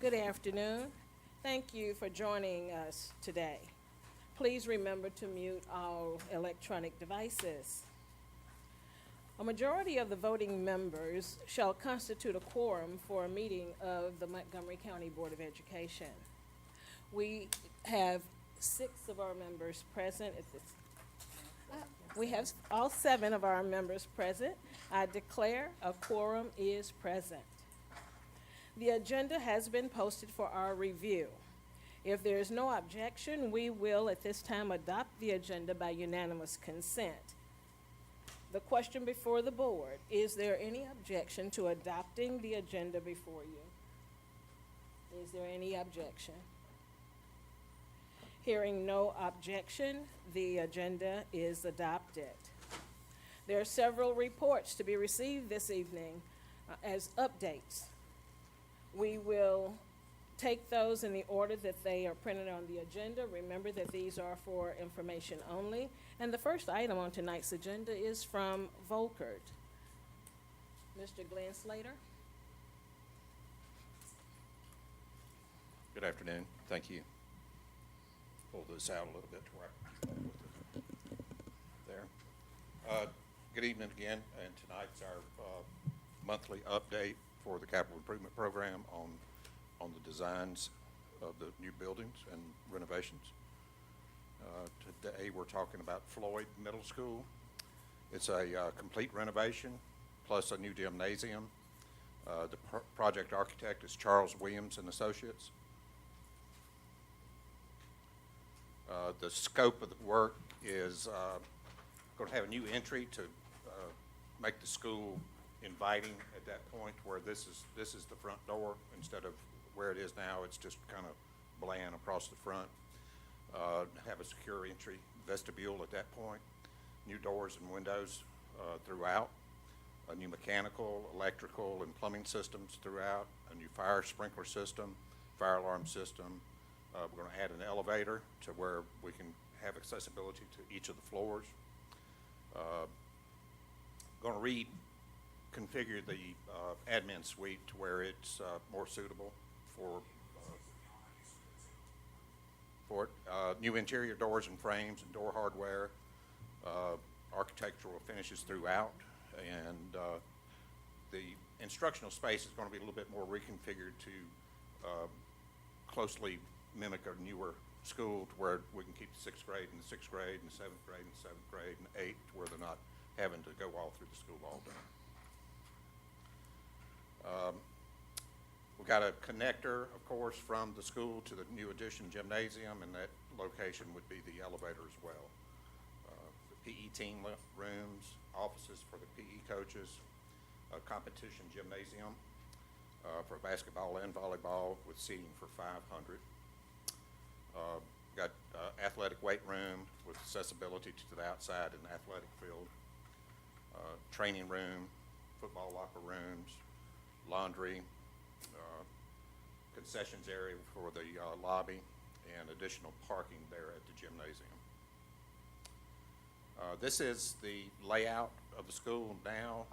Good afternoon. Thank you for joining us today. Please remember to mute all electronic devices. A majority of the voting members shall constitute a quorum for a meeting of the Montgomery County Board of Education. We have 6 of our members present at this. We have all 7 of our members present. I declare a quorum is present. The agenda has been posted for our review. If there is no objection, we will at this time adopt the agenda by unanimous consent. The question before the board, is there any objection to adopting the agenda before you? Is there any objection? Hearing no objection, the agenda is adopted. There are several reports to be received this evening as updates. We will take those in the order that they are printed on the agenda. Remember that these are for information only. And the first item on tonight's agenda is from Volkert. Mr. Glenn Slater. Good afternoon. Thank you. Pull this out a little bit to where there. Good evening again, and tonight's our monthly update for the capital improvement program on the designs of the new buildings and renovations. Today we're talking about Floyd Middle School. It's a complete renovation plus a new gymnasium. The project architect is Charles Williams and Associates. The scope of the work is going to have a new entry to make the school inviting at that point, where this is the front door instead of where it is now. It's just kind of bland across the front. Have a secure entry vestibule at that point. New doors and windows throughout. A new mechanical, electrical, and plumbing systems throughout. A new fire sprinkler system, fire alarm system. We're going to add an elevator to where we can have accessibility to each of the floors. Going to reconfigure the admin suite to where it's more suitable for it. New interior doors and frames and door hardware, architectural finishes throughout, and the instructional space is going to be a little bit more reconfigured to closely mimic a newer school, to where we can keep the 6th grade and the 6th grade and the 7th grade and the 7th grade and 8th, where they're not having to go all through the school all day. We've got a connector, of course, from the school to the new addition gymnasium, and that location would be the elevator as well. The PE team rooms, offices for the PE coaches, a competition gymnasium for basketball and volleyball with seating for 500. Got athletic weight room with accessibility to the outside and the athletic field. Training room, football locker rooms, laundry, concessions area for the lobby, and additional parking there at the gymnasium. This is the layout of the school now.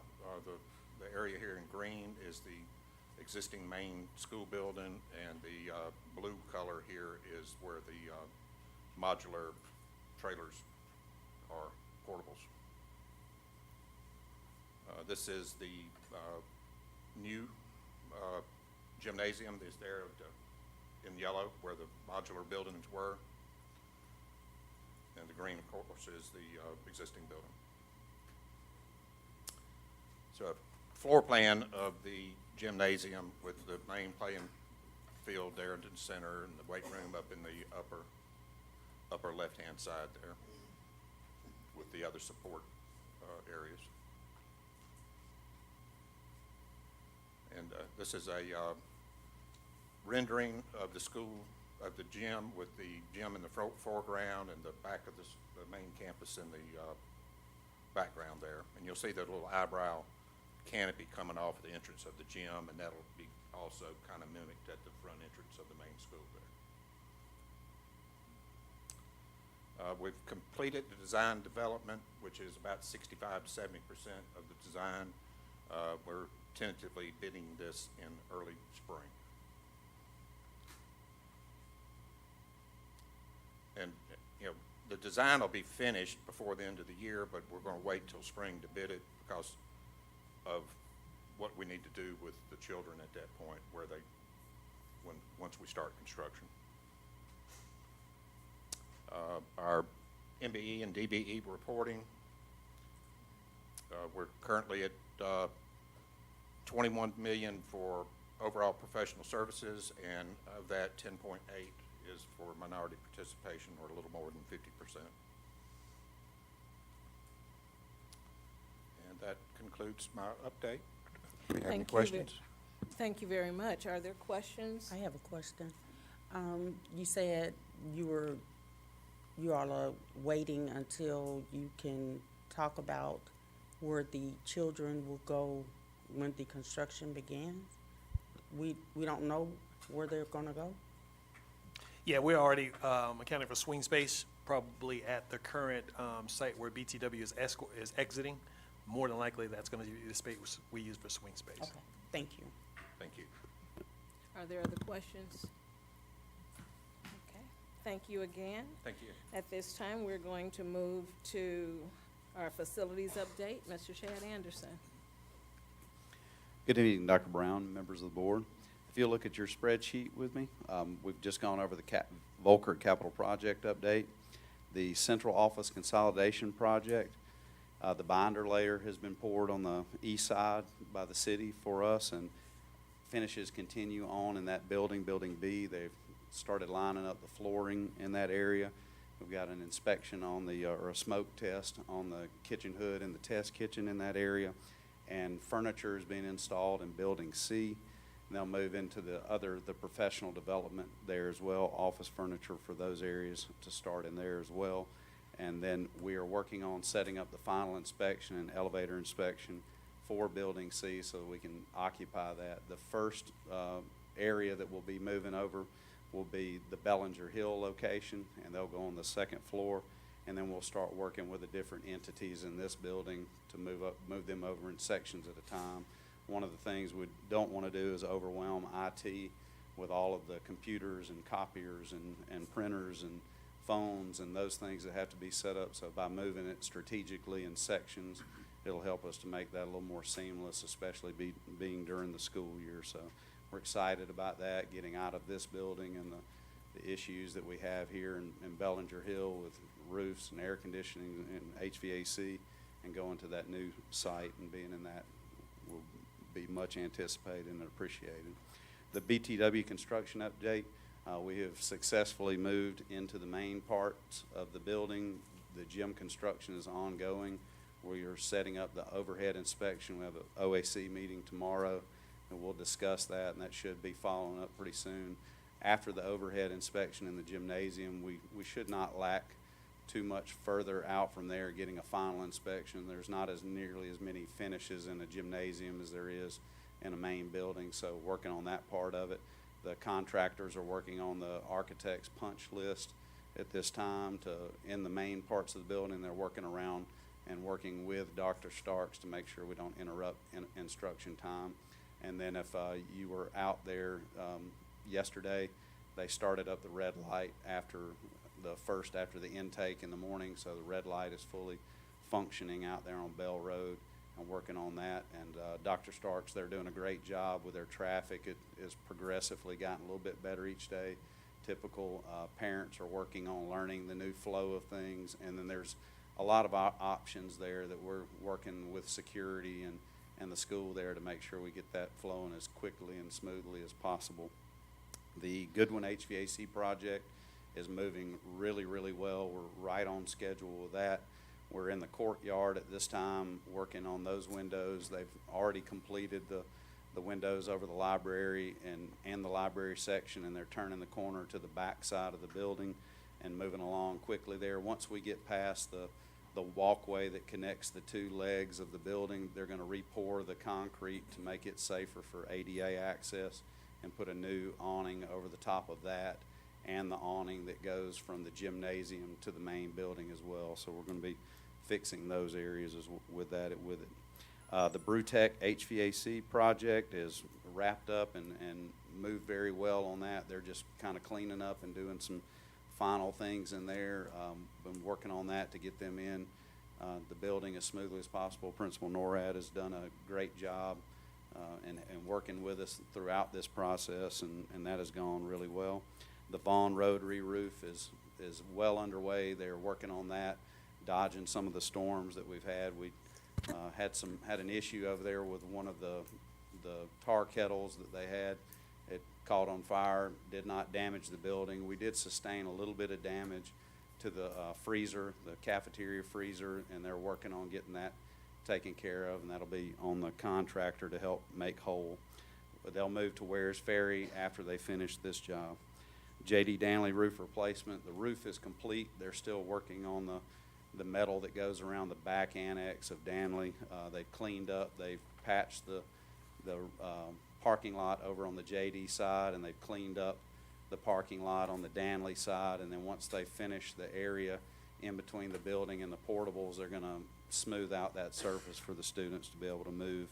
The area here in green is the existing main school building, and the blue color here is where the modular trailers are, portables. This is the new gymnasium is there in yellow, where the modular buildings were, and the green, of course, is the existing building. So a floor plan of the gymnasium with the main playing field there in the center, and the weight room up in the upper left-hand side there, with the other support areas. And this is a rendering of the school, of the gym, with the gym in the foreground and the back of the main campus in the background there. And you'll see that little eyebrow canopy coming off the entrance of the gym, and that'll be also kind of mimicked at the front entrance of the main school there. We've completed the design development, which is about 65 to 70% of the design. We're tentatively bidding this in early spring. the design will be finished before the end of the year, but we're gonna wait till spring to bid it because of what we need to do with the children at that point where they, once we start construction. Our MBE and DBE reporting, we're currently at 21 million for overall professional services, and of that 10.8 is for minority participation, or a little more than 50%. And that concludes my update. Do we have any questions? Thank you very much. Are there questions? I have a question. You said you all are waiting until you can talk about where the children will go when the construction begins. We don't know where they're gonna go? Yeah, we're already accounting for swing space, probably at the current site where BTW is exiting. More than likely, that's going to be the space we use for swing space. Okay, thank you. Thank you. Are there other questions? Okay, thank you again. Thank you. At this time, we're going to move to our facilities update. Mr. Chad Anderson. Good evening, Dr. Brown, members of the board. If you look at your spreadsheet with me, we've just gone over the Volcker Capital Project update, the central office consolidation project. The binder layer has been poured on the east side by the city for us, and finishes continue on in that building, Building B. They've started lining up the flooring in that area. We've got an inspection on the, or a smoke test on the kitchen hood and the test kitchen in that area. And furniture is being installed in Building C. And they'll move into the professional development there as well, office furniture for those areas to start in there as well. And then we are working on setting up the final inspection and elevator inspection for Building C so that we can occupy that. The first area that we'll be moving over will be the Bellinger Hill location, and they'll go on the second floor. And then we'll start working with the different entities in this building to move them over in sections at a time. One of the things we don't want to do is overwhelm IT with all of the computers and copiers and printers and phones and those things that have to be set up. So by moving it strategically in sections, it'll help us to make that a little more seamless, especially being during the school year. So we're excited about that, getting out of this building and the issues that we have here in Bellinger Hill with roofs and air conditioning and HVAC, and going to that new site and being in that will be much anticipated and appreciated. The BTW construction update, we have successfully moved into the main parts of the building. The gym construction is ongoing. We are setting up the overhead inspection. We have an OAC meeting tomorrow, and we'll discuss that, and that should be following up pretty soon. After the overhead inspection in the gymnasium, we should not lack too much further out from there getting a final inspection. There's not nearly as many finishes in a gymnasium as there is in a main building, so working on that part of it. The contractors are working on the architect's punch list at this time in the main parts of the building. They're working around and working with Dr. Starks to make sure we don't interrupt instruction time. And then if you were out there yesterday, they started up the red light after the intake in the morning, so the red light is fully functioning out there on Bell Road. I'm working on that, and Dr. Starks, they're doing a great job with their traffic. It has progressively gotten a little bit better each day. Typical parents are working on learning the new flow of things, and then there's a lot of options there that we're working with security and the school there to make sure we get that flowing as quickly and smoothly as possible. The Goodwin HVAC project is moving really, really well. We're right on schedule with that. We're in the courtyard at this time working on those windows. They've already completed the windows over the library and the library section, and they're turning the corner to the back side of the building and moving along quickly there. Once we get past the walkway that connects the two legs of the building, they're going to re-pour the concrete to make it safer for ADA access and put a new awning over the top of that, and the awning that goes from the gymnasium to the main building as well. So we're going to be fixing those areas with it. The Brewtech HVAC project is wrapped up and moved very well on that. They're just kind of cleaning up and doing some final things in there. Been working on that to get them in the building as smoothly as possible. Principal Norad has done a great job and working with us throughout this process, and that has gone really well. The Vaughn Road re-roof is well underway. They're working on that, dodging some of the storms that we've had. We had an issue over there with one of the tar kettles that they had. It caught on fire, did not damage the building. We did sustain a little bit of damage to the freezer, the cafeteria freezer, and they're working on getting that taken care of, and that'll be on the contractor to help make whole. But they'll move to Wares Ferry after they finish this job. J.D. Danley roof replacement, the roof is complete. They're still working on the metal that goes around the back annex of Danley. They've cleaned up, they've patched the parking lot over on the J.D. side, and they've cleaned up the parking lot on the Danley side. And then once they finish the area in between the building and the portables, they're going to smooth out that surface for the students to be able to move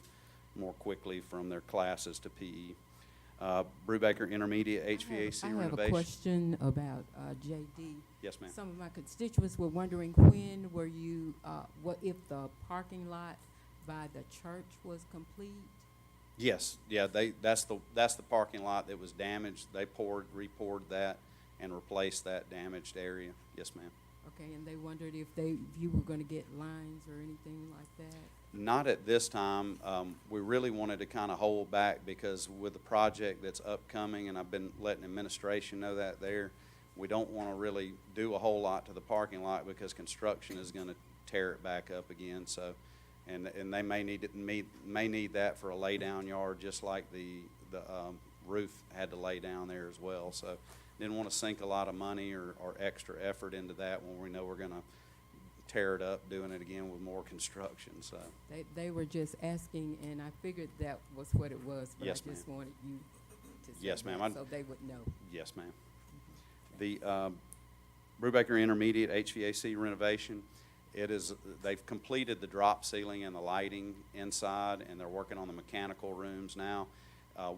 more quickly from their classes to PE. Brubaker Intermediate HVAC renovation. I have a question about JD. Yes, ma'am. Some of my constituents were wondering when were you, what if the parking lot by the church was complete? Yes, yeah, that's the parking lot that was damaged. They re-poured that and replaced that damaged area. Yes, ma'am. Okay, and they wondered if you were going to get lines or anything like that? Not at this time. We really wanted to kind of hold back because with the project that's upcoming, and I've been letting administration know that there, we don't want to really do a whole lot to the parking lot because construction is going to tear it back up again. So, and they may need that for a lay down yard, just like the roof had to lay down there as well. So, didn't want to sink a lot of money or extra effort into that when we know we're going to tear it up doing it again with more construction. So They were just asking, and I figured that was what it was, but Yes, I just ma'am. wanted you to say Yes, ma'am. that so they would know. yes, ma'am. The Brubaker Intermediate HVAC renovation, they've completed the drop ceiling and the lighting inside, and they're working on the mechanical rooms now.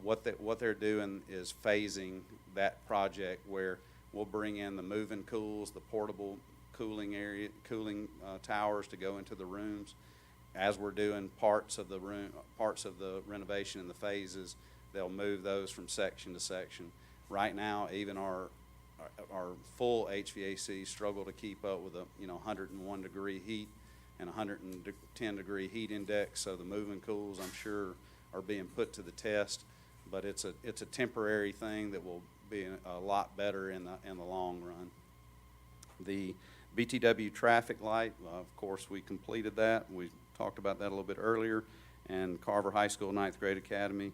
What they're doing is phasing that project where we'll bring in the move-in cools, the portable cooling towers to go into the rooms. As we're doing parts of the renovation in the phases, they'll move those from section to section. Right now, even our full HVAC struggle to keep up with 101 degree heat and 110 degree heat index. So the moving cools, I'm sure, are being put to the test. But it's a temporary thing that will be a lot better in the long run. The BTW traffic light, of course, we completed that. We talked about that a little bit earlier. And Carver High School 9th grade academy,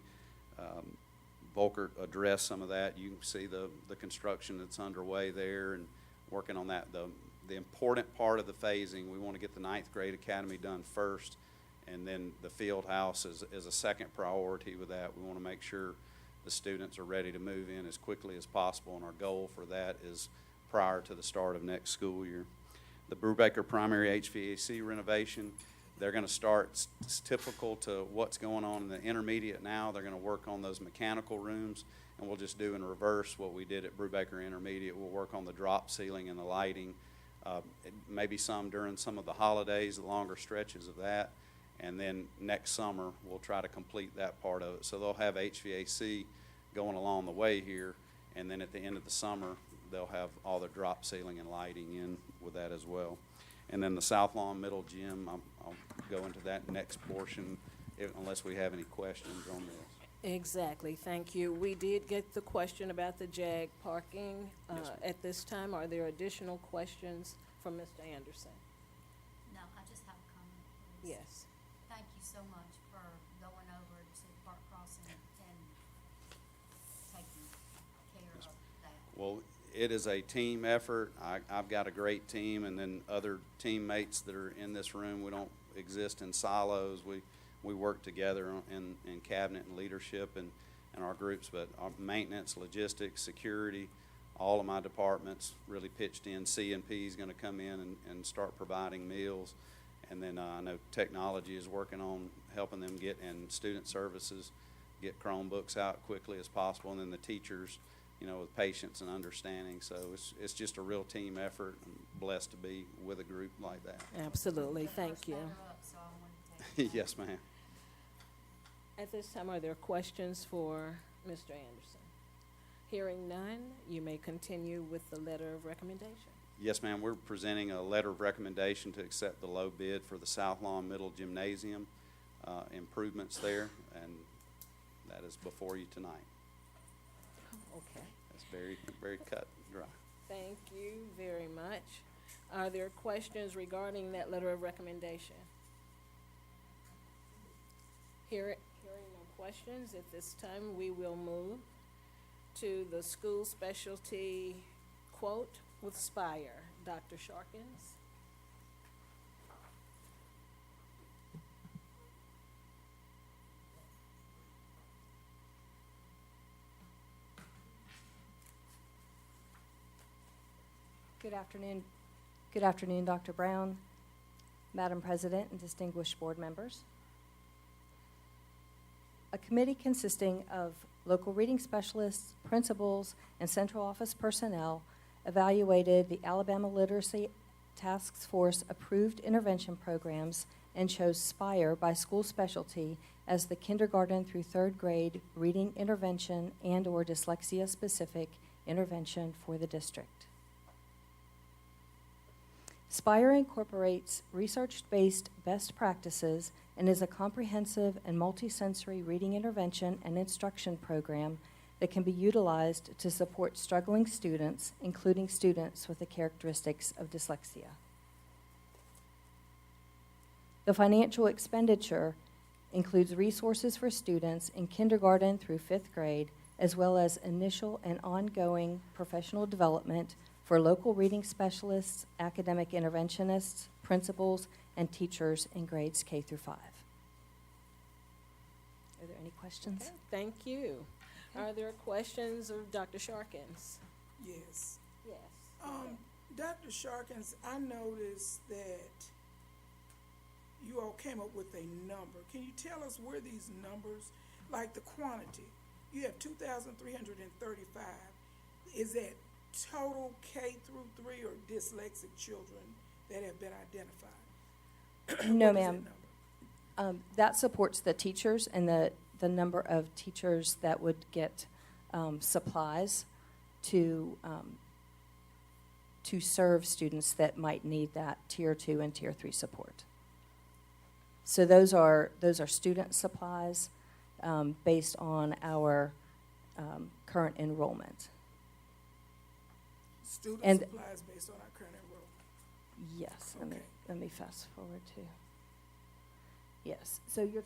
Volkert addressed some of that. You can see the construction that's underway there and working on that. The important part of the phasing, we want to get the 9th grade academy done first, and then the field house is a second priority with that. We want to make sure the students are ready to move in as quickly as possible, and our goal for that is prior to the start of next school year. The Brubaker primary HVAC renovation, they're going to start, it's typical to what's going on in the intermediate now. They're going to work on those mechanical rooms, and we'll just do in reverse what we did at Brubaker Intermediate. We'll work on the drop ceiling and the lighting, maybe some during some of the holidays, the longer stretches of that. And then next summer, we'll try to complete that part of it. So they'll have HVAC going along the way here, and then at the end of the summer, they'll have all the drop ceiling and lighting in with that as well. And then the South Lawn Middle Gym, I'll go into that next portion unless we have any questions on this. Exactly, thank you. We did get the question about the JAG parking. Yes, ma'am. At this time, are there additional questions from Mr. Anderson? No, I just have a comment, please. Yes. Thank you so much for going over to Park Crossing and taking care of that. Well, it is a team effort. I've got a great team, and then other teammates that are in this room. We don't exist in silos. We work together in cabinet and leadership and our groups, but our maintenance, logistics, security, all of my departments really pitched in. C&P is going to come in and start providing meals. And then I know technology is working on helping them and student services get Chromebooks out quickly as possible. And then the teachers with patience and understanding. So it's just a real team effort. I'm blessed to be with a group like that. Absolutely, The thank first you. photo up, so I wanted to take that. Yes, ma'am. At this time, are there questions for Mr. Anderson? Hearing none, you may continue with the letter of recommendation. Yes, ma'am. We're presenting a letter of recommendation to accept the low bid for the South Lawn Middle Gymnasium improvements there, and that is before you tonight. Okay, That's very, very cut and dry. thank you very much. Are there questions regarding that letter of recommendation? Hearing no questions, at this time, we will move to the school specialty quote with Spire. Dr. Sharkins? Good afternoon. Good afternoon, Dr. Brown, Madam President, and distinguished board members. A committee consisting of local reading specialists, principals, and central office personnel evaluated the Alabama Literacy Task Force approved intervention programs and chose Spire by school specialty as the kindergarten through third grade reading intervention and/or dyslexia-specific intervention for the district. Spire incorporates research-based best practices and is a comprehensive and multisensory reading intervention and instruction program that can be utilized to support struggling students, including students with the characteristics of dyslexia. The financial expenditure includes resources for students in kindergarten through fifth grade, as well as initial and ongoing professional development for local reading specialists, academic interventionists, principals, and teachers in grades K through 5. Are there any questions? Okay, thank you. Are there questions of Dr. Sharkins? Yes. Yes. go ahead. Dr. Sharkins, I noticed that you all came up with a number. Can you tell us where these numbers, like the quantity, you have 2,335. Is that total K through 3 or dyslexic children that have been identified? No, What is that ma'am. number? That supports the teachers and the number of teachers that would get supplies to serve students that might need that Tier 2 and Tier 3 support. So those are student supplies based on our current enrollment. Student and- supplies based on our current enrollment. Yes, Okay. let me fast forward to. Yes, so you're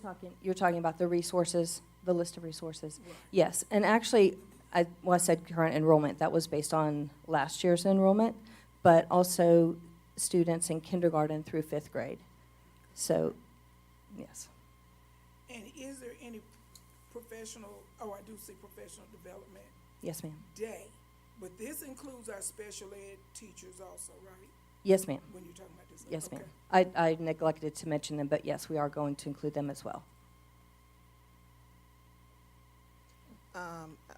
talking about the resources, the list of resources. Right. Yes, and actually, I said current enrollment, that was based on last year's enrollment, but also students in kindergarten through fifth grade. So, yes. And is there any professional, I do see professional development Yes, ma'am. day, but this includes our special ed teachers also, right? Yes, ma'am. When you're talking about this? Yes, Okay. ma'am. I neglected to mention them, but yes, we are going to include them as well.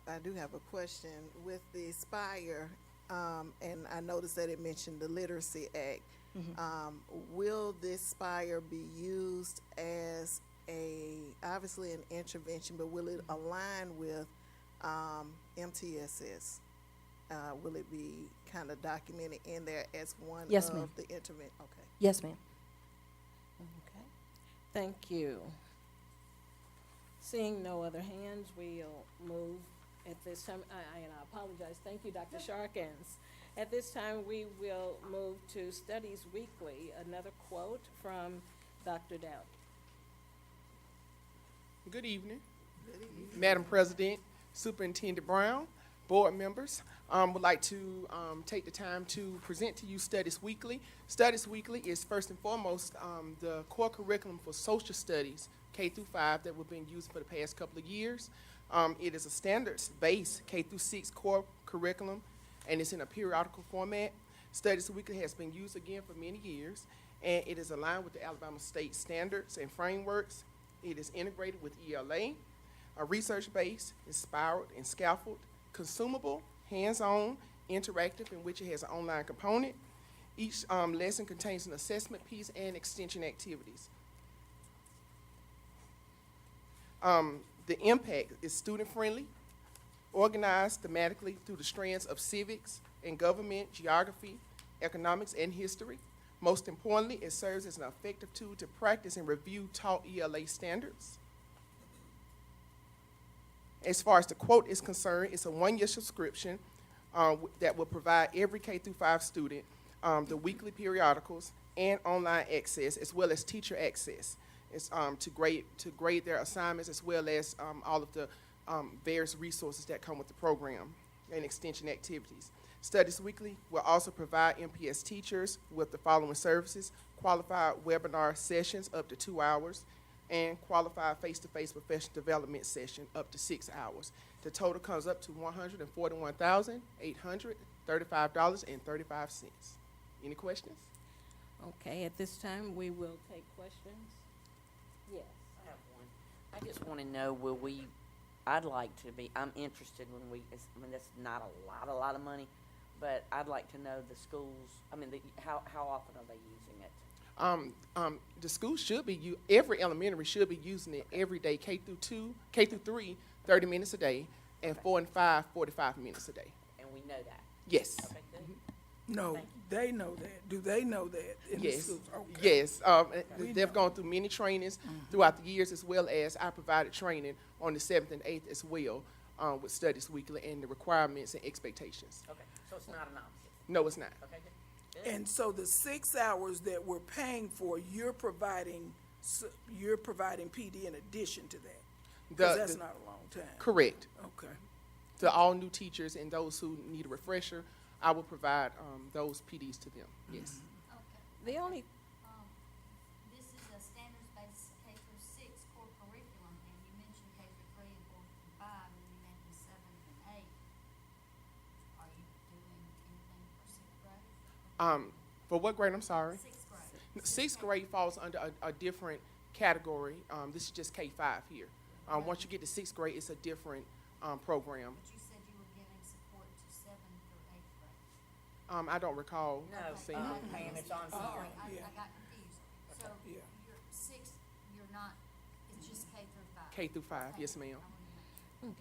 I do have a question with the Spire, and I noticed that it mentioned the Literacy Act. Will this Spire be used as obviously an intervention, but will it align with MTSS? Will it be kind of documented in there as one Yes, of ma'am. the intervention? Okay. Yes, ma'am. Okay, thank you. Seeing no other hands, we'll move at this time, and I apologize, thank you, Dr. Sharkins. At this time, we will move to Studies Weekly, another quote from Dr. Dowdy. Good evening, Madam President, Superintendent Brown, board members. Would like to take the time to present to you Studies Weekly. Studies Weekly is first and foremost the core curriculum for social studies, K through 5, that we've been using for the past couple of years. It is a standards-based K through 6 core curriculum, and it's in a periodical format. Studies Weekly has been used again for many years, and it is aligned with the Alabama State standards and frameworks. It is integrated with ELA, research-based, inspired, and scaffolded, consumable, hands-on, interactive, in which it has an online component. Each lesson contains an assessment piece and extension activities. The impact is student-friendly, organized thematically through the strands of civics and government, geography, economics, and history. Most importantly, it serves as an effective tool to practice and review taught ELA standards. As far as the quote is concerned, it's a one-year subscription that will provide every K-5 student the weekly periodicals and online access, as well as teacher access. It's to grade their assignments, as well as all of the various resources that come with the program and extension activities. Studies Weekly will also provide MPS teachers with the following services: qualified webinar sessions up to 2 hours, and qualified face-to-face professional development session up to 6 hours. The total comes up to $141,835.35. Any questions? Okay, at this time, we will take questions. Yes. I have one. I just want to know, I'm interested that's not a lot of money, but I'd like to know the schools, how often are they using it? The school should be, every elementary should be using it every day, K through 3, 30 minutes a day, and Okay. 4 and 5, 45 minutes a day. And we know that. Yes. Okay, good. No, Thank they know that. Do they know that in the Yes. schools? Okay. Yes. We They've know. gone through many trainings throughout the years, as well as I provided training on the 7th and 8th as well with Studies Weekly and the requirements and expectations. Okay, so it's not an option. No, it's not. Okay, good. Good. And so the 6 hours that we're paying for, you're providing PD in addition to that? Because that's not a long time. Correct. Okay. To all new teachers and those who need a refresher, I will provide those PDs to them. Yes. Okay. The only, This is a standards-based K-6 core curriculum, and you mentioned K-3 and 4 and 5, and you mentioned 7 and 8. Are you doing anything for 6th grade? For what grade? I'm sorry. 6th grade. 6th grade falls under a different category. This is just K-5 here. Once you get to 6th grade, it's a different program. But you said you were giving support to 7th through 8th grade. I don't recall No, seeing it. Pam, it's on Oh, here. I yeah. got confused. So Yeah. you're 6th, you're not, it's just K through 5. K through 5, Okay. yes, ma'am. I wanted to make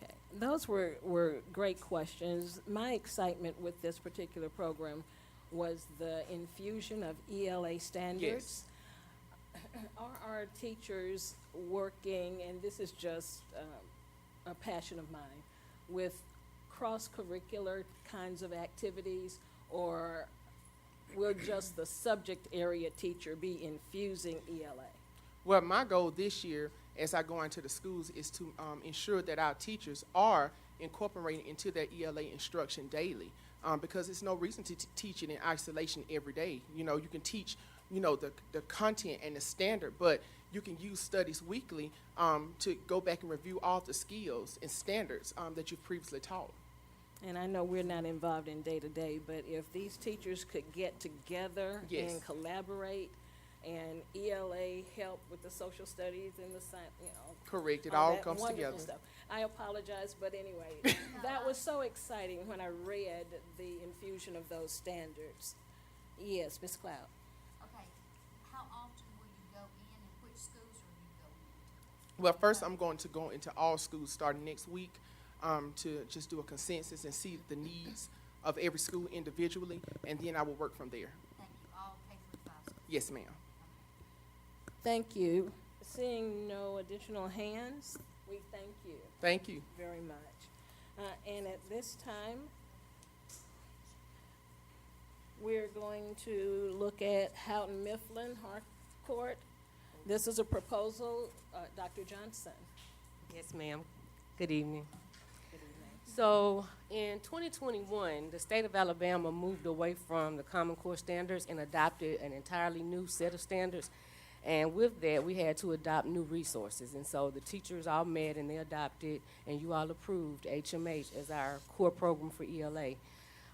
sure. okay, those were great questions. My excitement with this particular program was the infusion of ELA standards. Are our teachers working, and this is just a passion of mine, with cross-curricular kinds of activities, or will just the subject area teacher be infusing ELA? Well, my goal this year, as I go into the schools, is to ensure that our teachers are incorporating into their ELA instruction daily, because there's no reason to teach it in isolation every day. You know, you can teach, the content and the standard, but you can use Studies Weekly to go back and review all the skills and standards that you've previously taught. And I know we're not involved in day-to-day, but if these teachers could get together Yes. and collaborate, and ELA help with the social studies and the science, Correct, it all that comes wonderful together. stuff. I apologize, but anyway, that was so exciting when I read the infusion of those standards. Yes, Ms. Cloud. Okay, how often will you go in, and which schools are you going into? Well, first I'm going to go into all schools starting next week to just do a consensus and see the needs of every school individually, and then I will work from there. Thank you, all K through 5 schools. Yes, ma'am. Thank you. Seeing no additional hands, we thank you Thank you. very much. And at this time, we're going to look at Houghton Mifflin Harcourt. This is a proposal, Dr. Johnson. Yes, ma'am. Good evening. So in 2021, the state of Alabama moved away from the Common Core standards and adopted an entirely new set of standards. And with that, we had to adopt new resources. And so the teachers all met and they adopted, and you all approved HMH as our core program for ELA.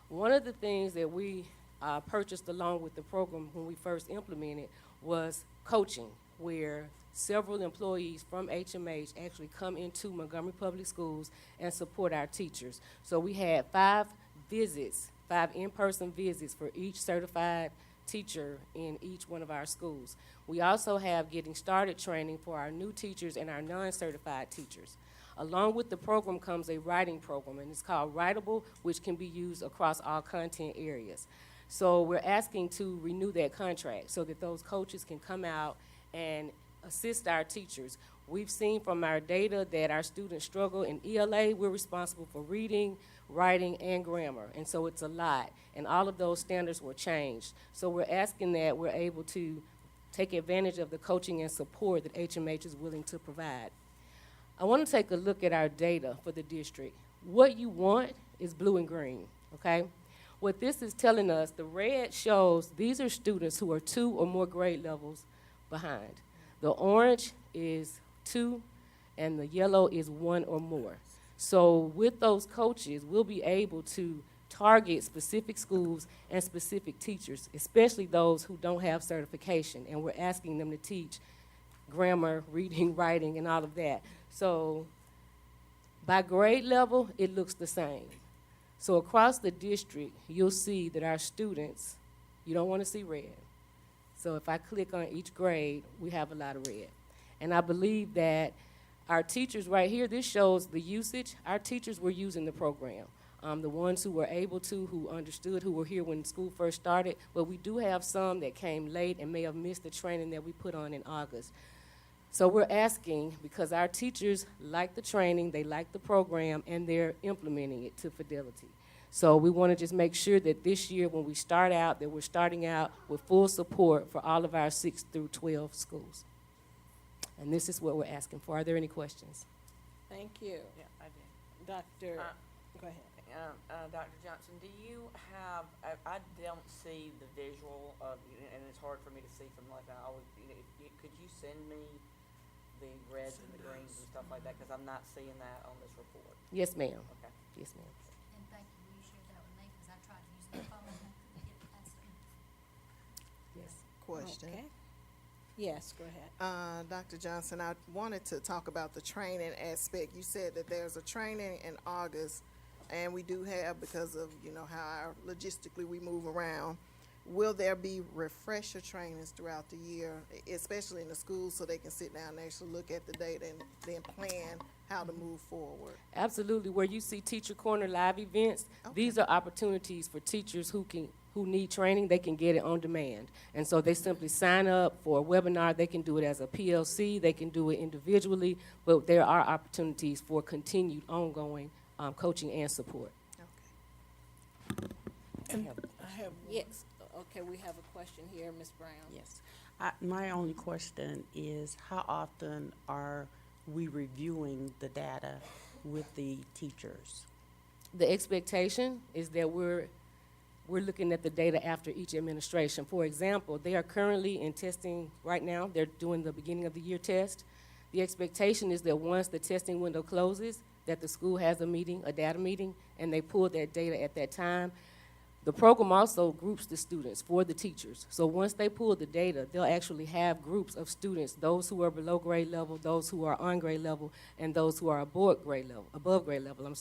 One of the things that we purchased along with the program when we first implemented was coaching, where several employees from HMH actually come into Montgomery Public Schools and support our teachers. So we had 5 visits, 5 in-person visits for each certified teacher in each one of our schools. We also have getting started training for our new teachers and our non-certified teachers. Along with the program comes a writing program, and it's called Writable, which can be used across all content areas. So we're asking to renew that contract so that those coaches can come out and assist our teachers. We've seen from our data that our students struggle in ELA. We're responsible for reading, writing, and grammar, and so it's a lot, and all of those standards were changed. So we're asking that we're able to take advantage of the coaching and support that HMH is willing to provide. I want to take a look at our data for the district. What you want is blue and green, okay? What this is telling us, the red shows these are students who are 2 or more grade levels behind. The orange is 2, and the yellow is 1 or more. So with those coaches, we'll be able to target specific schools and specific teachers, especially those who don't have certification, and we're asking them to teach grammar, reading, writing, and all of that. So by grade level, it looks the same. So across the district, you'll see that our students, you don't want to see red. So if I click on each grade, we have a lot of red. And I believe that our teachers right here, this shows the usage. Our teachers were using the program. The ones who were able to, who understood, who were here when school first started, but we do have some that came late and may have missed the training that we put on in August. So we're asking, because our teachers like the training, they like the program, and they're implementing it to fidelity. So we want to just make sure that this year when we start out, that we're starting out with full support for all of our 6 through 12 schools. And this is what we're asking for. Are there any questions? Thank you. Yeah, I do. Dr., go ahead. Dr. Johnson, do you have, I don't see the visual of, and it's hard for me to see from like, could you send me the reds and the greens and stuff like that? Because I'm not seeing that on this report. Yes, ma'am. Okay. Yes, ma'am. And thank you, will you share that with me, because I tried to use my phone and I couldn't get past it. Yes. Question. Okay. Yes, go ahead. Dr. Johnson, I wanted to talk about the training aspect. You said that there's a training in August, and we do have, because of, how logistically we move around, will there be refresher trainings throughout the year, especially in the schools, so they can sit down and actually look at the data and then plan how to move forward? Absolutely. Where you see Teacher Corner live events, these are opportunities for teachers who need training. They can get it on demand. And so they simply sign up for a webinar. They can do it as a PLC. They can do it individually. But there are opportunities for continued ongoing coaching and support. Okay. And I have one. Yes, okay, we have a question here, Ms. Brown. Yes. My only question is, how often are we reviewing the data with the teachers? The expectation is that we're looking at the data after each administration. For example, they are currently in testing right now. They're doing the beginning of the year test. The expectation is that once the testing window closes, that the school has a meeting, a data meeting, and they pull that data at that time. The program also groups the students for the teachers. So once they pull the data, they'll actually have groups of students, those who are below grade level, those who are on grade level, and those who are above grade level,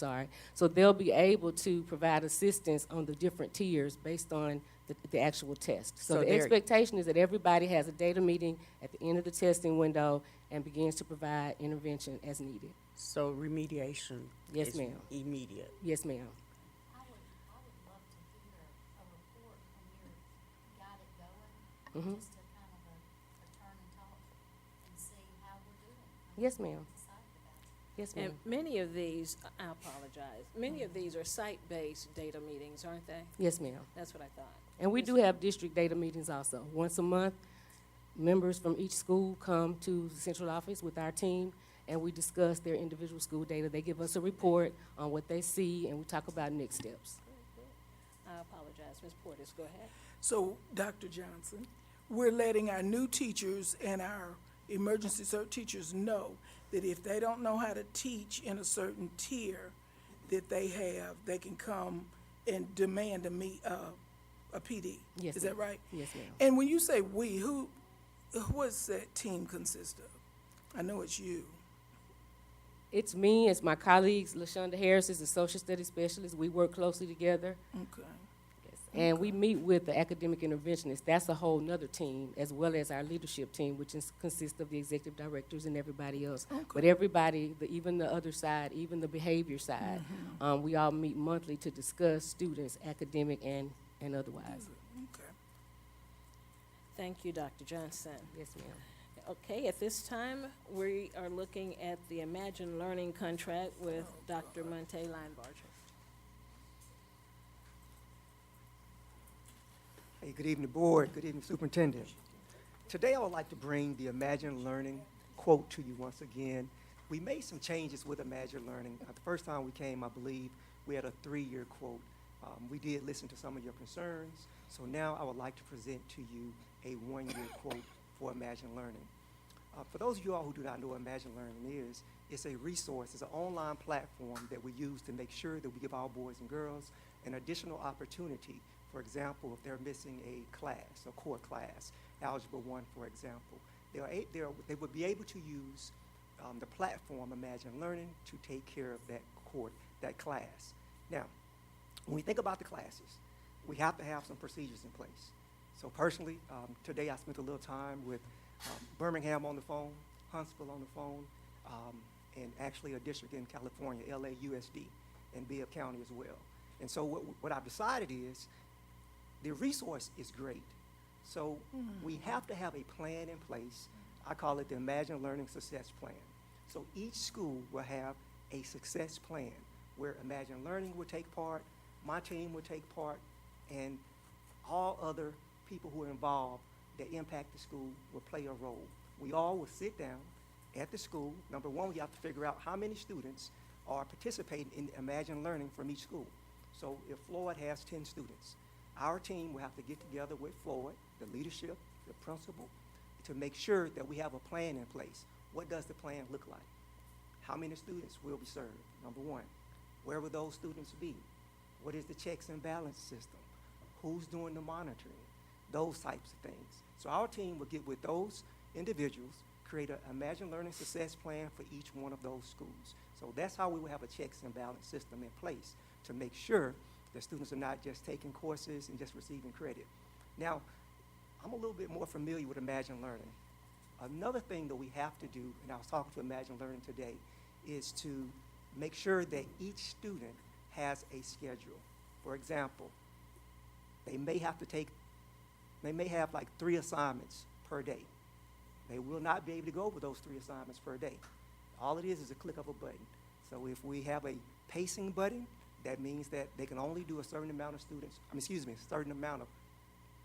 So they'll be able to provide assistance on the different tiers based on the actual test. So the expectation is that everybody has a data meeting at the end of the testing window and begins to provide intervention as needed. So remediation Yes, is ma'am. immediate. Yes, ma'am. I would love to hear a report when you're got it going, just to kind of a turn and talk and see how we're doing. Yes, ma'am. Excited about it. Yes, ma'am. And many of these, I apologize, many of these are site-based data meetings, aren't they? Yes, ma'am. That's what I thought. And we do have district data meetings also. Once a month, members from each school come to the central office with our team, and we discuss their individual school data. They give us a report on what they see, and we talk about next steps. I apologize, Ms. Portis, go ahead. So, Dr. Johnson, we're letting our new teachers and our emergency cert teachers know that if they don't know how to teach in a certain tier that they can come and demand a PD. Yes, Is ma'am. that right? Yes, ma'am. And when you say we, what's that team consist of? I know it's you. It's me, it's my colleagues. LaShonda Harris is the social studies specialist. We work closely together. Okay. Yes. And we meet with the academic interventionists. That's a whole nother team, as well as our leadership team, which consists of the executive directors and everybody else. Okay. But everybody, even the other side, even the behavior side, we all meet monthly to discuss students, academic and otherwise. Okay. Thank you, Dr. Johnson. Yes, ma'am. Okay, at this time, we are looking at the Imagine Learning contract with Dr. Monte Linebarger. Hey, good evening, board. Good evening, superintendent. Today, I would like to bring the Imagine Learning quote to you once again. We made some changes with Imagine Learning. The first time we came, I believe, we had a 3-year quote. We did listen to some of your concerns, so now I would like to present to you a 1-year quote for Imagine Learning. For those of you all who do not know what Imagine Learning is, it's a resource, it's an online platform that we use to make sure that we give our boys and girls an additional opportunity. For example, if they're missing a class, a core class, Algebra 1, for example, they would be able to use the platform Imagine Learning to take care of that class. Now, when we think about the classes, we have to have some procedures in place. So personally, today I spent a little time with Birmingham on the phone, Huntsville on the phone, and actually a district in California, LAUSD, and Bibb County as well. And so what I've decided is the resource is great. So we have to have a plan in place. I call it the Imagine Learning Success Plan. So each school will have a success plan where Imagine Learning will take part, my team will take part, and all other people who are involved that impact the school will play a role. We all will sit down at the school. Number one, we have to figure out how many students are participating in Imagine Learning from each school. So if Floyd has 10 students, our team will have to get together with Floyd, the leadership, the principal, to make sure that we have a plan in place. What does the plan look like? How many students will be served? Number one, where will those students be? What is the checks and balance system? Who's doing the monitoring? Those types of things. So our team will get with those individuals, create an Imagine Learning Success Plan for each one of those schools. So that's how we will have a checks and balance system in place to make sure that students are not just taking courses and just receiving credit. Now, I'm a little bit more familiar with Imagine Learning. Another thing that we have to do, and I was talking to Imagine Learning today, is to make sure that each student has a schedule. For example, they may have like 3 assignments per day. They will not be able to go over those 3 assignments per day. All it is a click of a button. So if we have a pacing button, that means that they can only do a certain amount of a certain amount of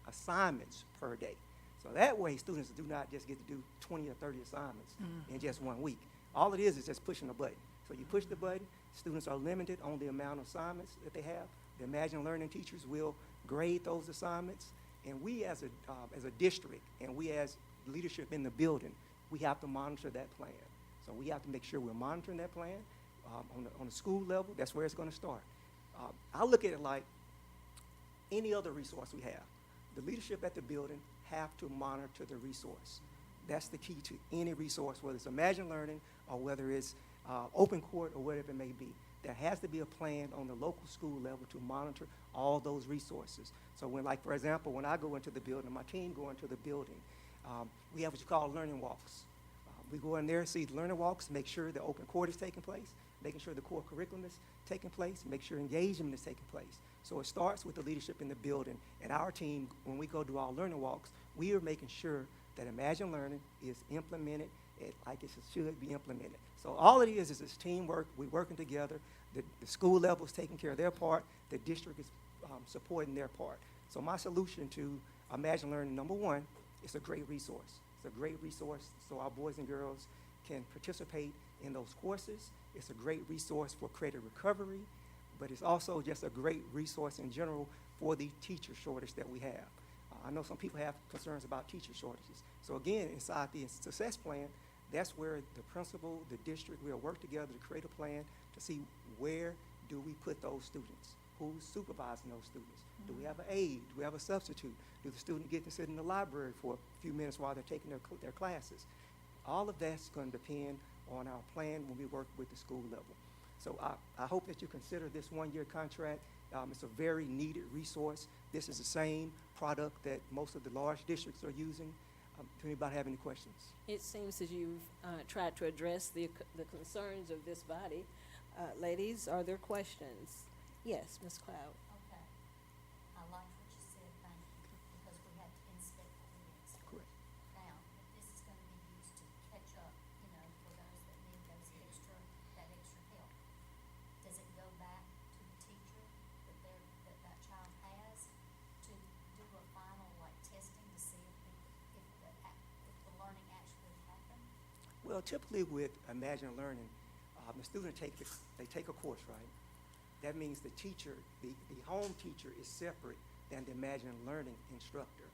assignments per day. So that way, students do not just get to do 20 or 30 assignments in just 1 week. All it is just pushing a button. So you push the button, students are limited on the amount of assignments that they have. The Imagine Learning teachers will grade those assignments, and we as a district, and we as leadership in the building, we have to monitor that plan. So we have to make sure we're monitoring that plan on the school level. That's where it's going to start. I look at it like any other resource we have. The leadership at the building have to monitor the resource. That's the key to any resource, whether it's Imagine Learning or whether it's open court or whatever it may be. There has to be a plan on the local school level to monitor all those resources. So when, like, for example, when I go into the building, my team go into the building, we have what you call learning walks. We go in there, see the learning walks, make sure the open court is taking place, making sure the core curriculum is taking place, make sure engagement is taking place. So it starts with the leadership in the building, and our team, when we go do our learning walks, we are making sure that Imagine Learning is implemented like it should be implemented. So all it is this teamwork. We're working together. The school level is taking care of their part. The district is supporting their part. So my solution to Imagine Learning, number one, it's a great resource. It's a great resource so our boys and girls can participate in those courses. It's a great resource for credit recovery, but it's also just a great resource in general for the teacher shortage that we have. I know some people have concerns about teacher shortages. So again, inside the success plan, that's where the principal, the district, we'll work together to create a plan to see where do we put those students? Who's supervising those students? Do we have an aide? Do we have a substitute? Do the student get to sit in the library for a few minutes while they're taking their classes? all of that's going to depend on our plan when we work with the school level. So I hope that you consider this one-year contract. It's a very needed resource. This is the same product that most of the large districts are using. Do anybody have any questions? It seems that you've tried to address the concerns of this body. Ladies, are there questions? Yes, Ms. Cloud. Okay. I like what you said, thank you, because we have to inspect what we inspect. Correct. Now, if this is gonna be used to catch up, you know, for those that need those extra, that extra help, does it go back to the teacher that child has to do a final, like, testing to see if the learning actually happened? Well, typically with Imagine Learning, the student they take a course, right? That means the teacher, the home teacher is separate than the Imagine Learning instructor.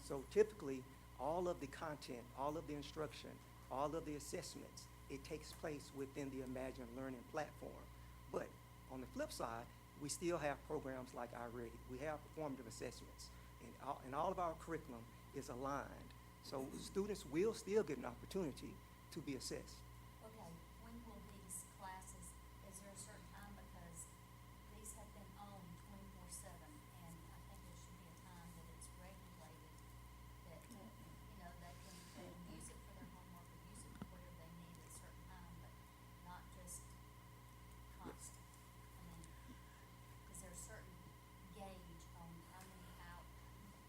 So typically, all of the content, all of the instruction, all of the assessments, it takes place within the Imagine Learning platform. But on the flip side, we still have programs like iReady. We have formative assessments, and all of our curriculum is aligned. So students will still get an opportunity to be assessed. Okay, when will these classes, is there a certain time, because these have been on 24/7, and I think there should be a time that it's regulated, that, you know, they can use it for their homework or use it for whatever they need at a certain time, but not just constant. I mean, is there a certain gauge on how many out,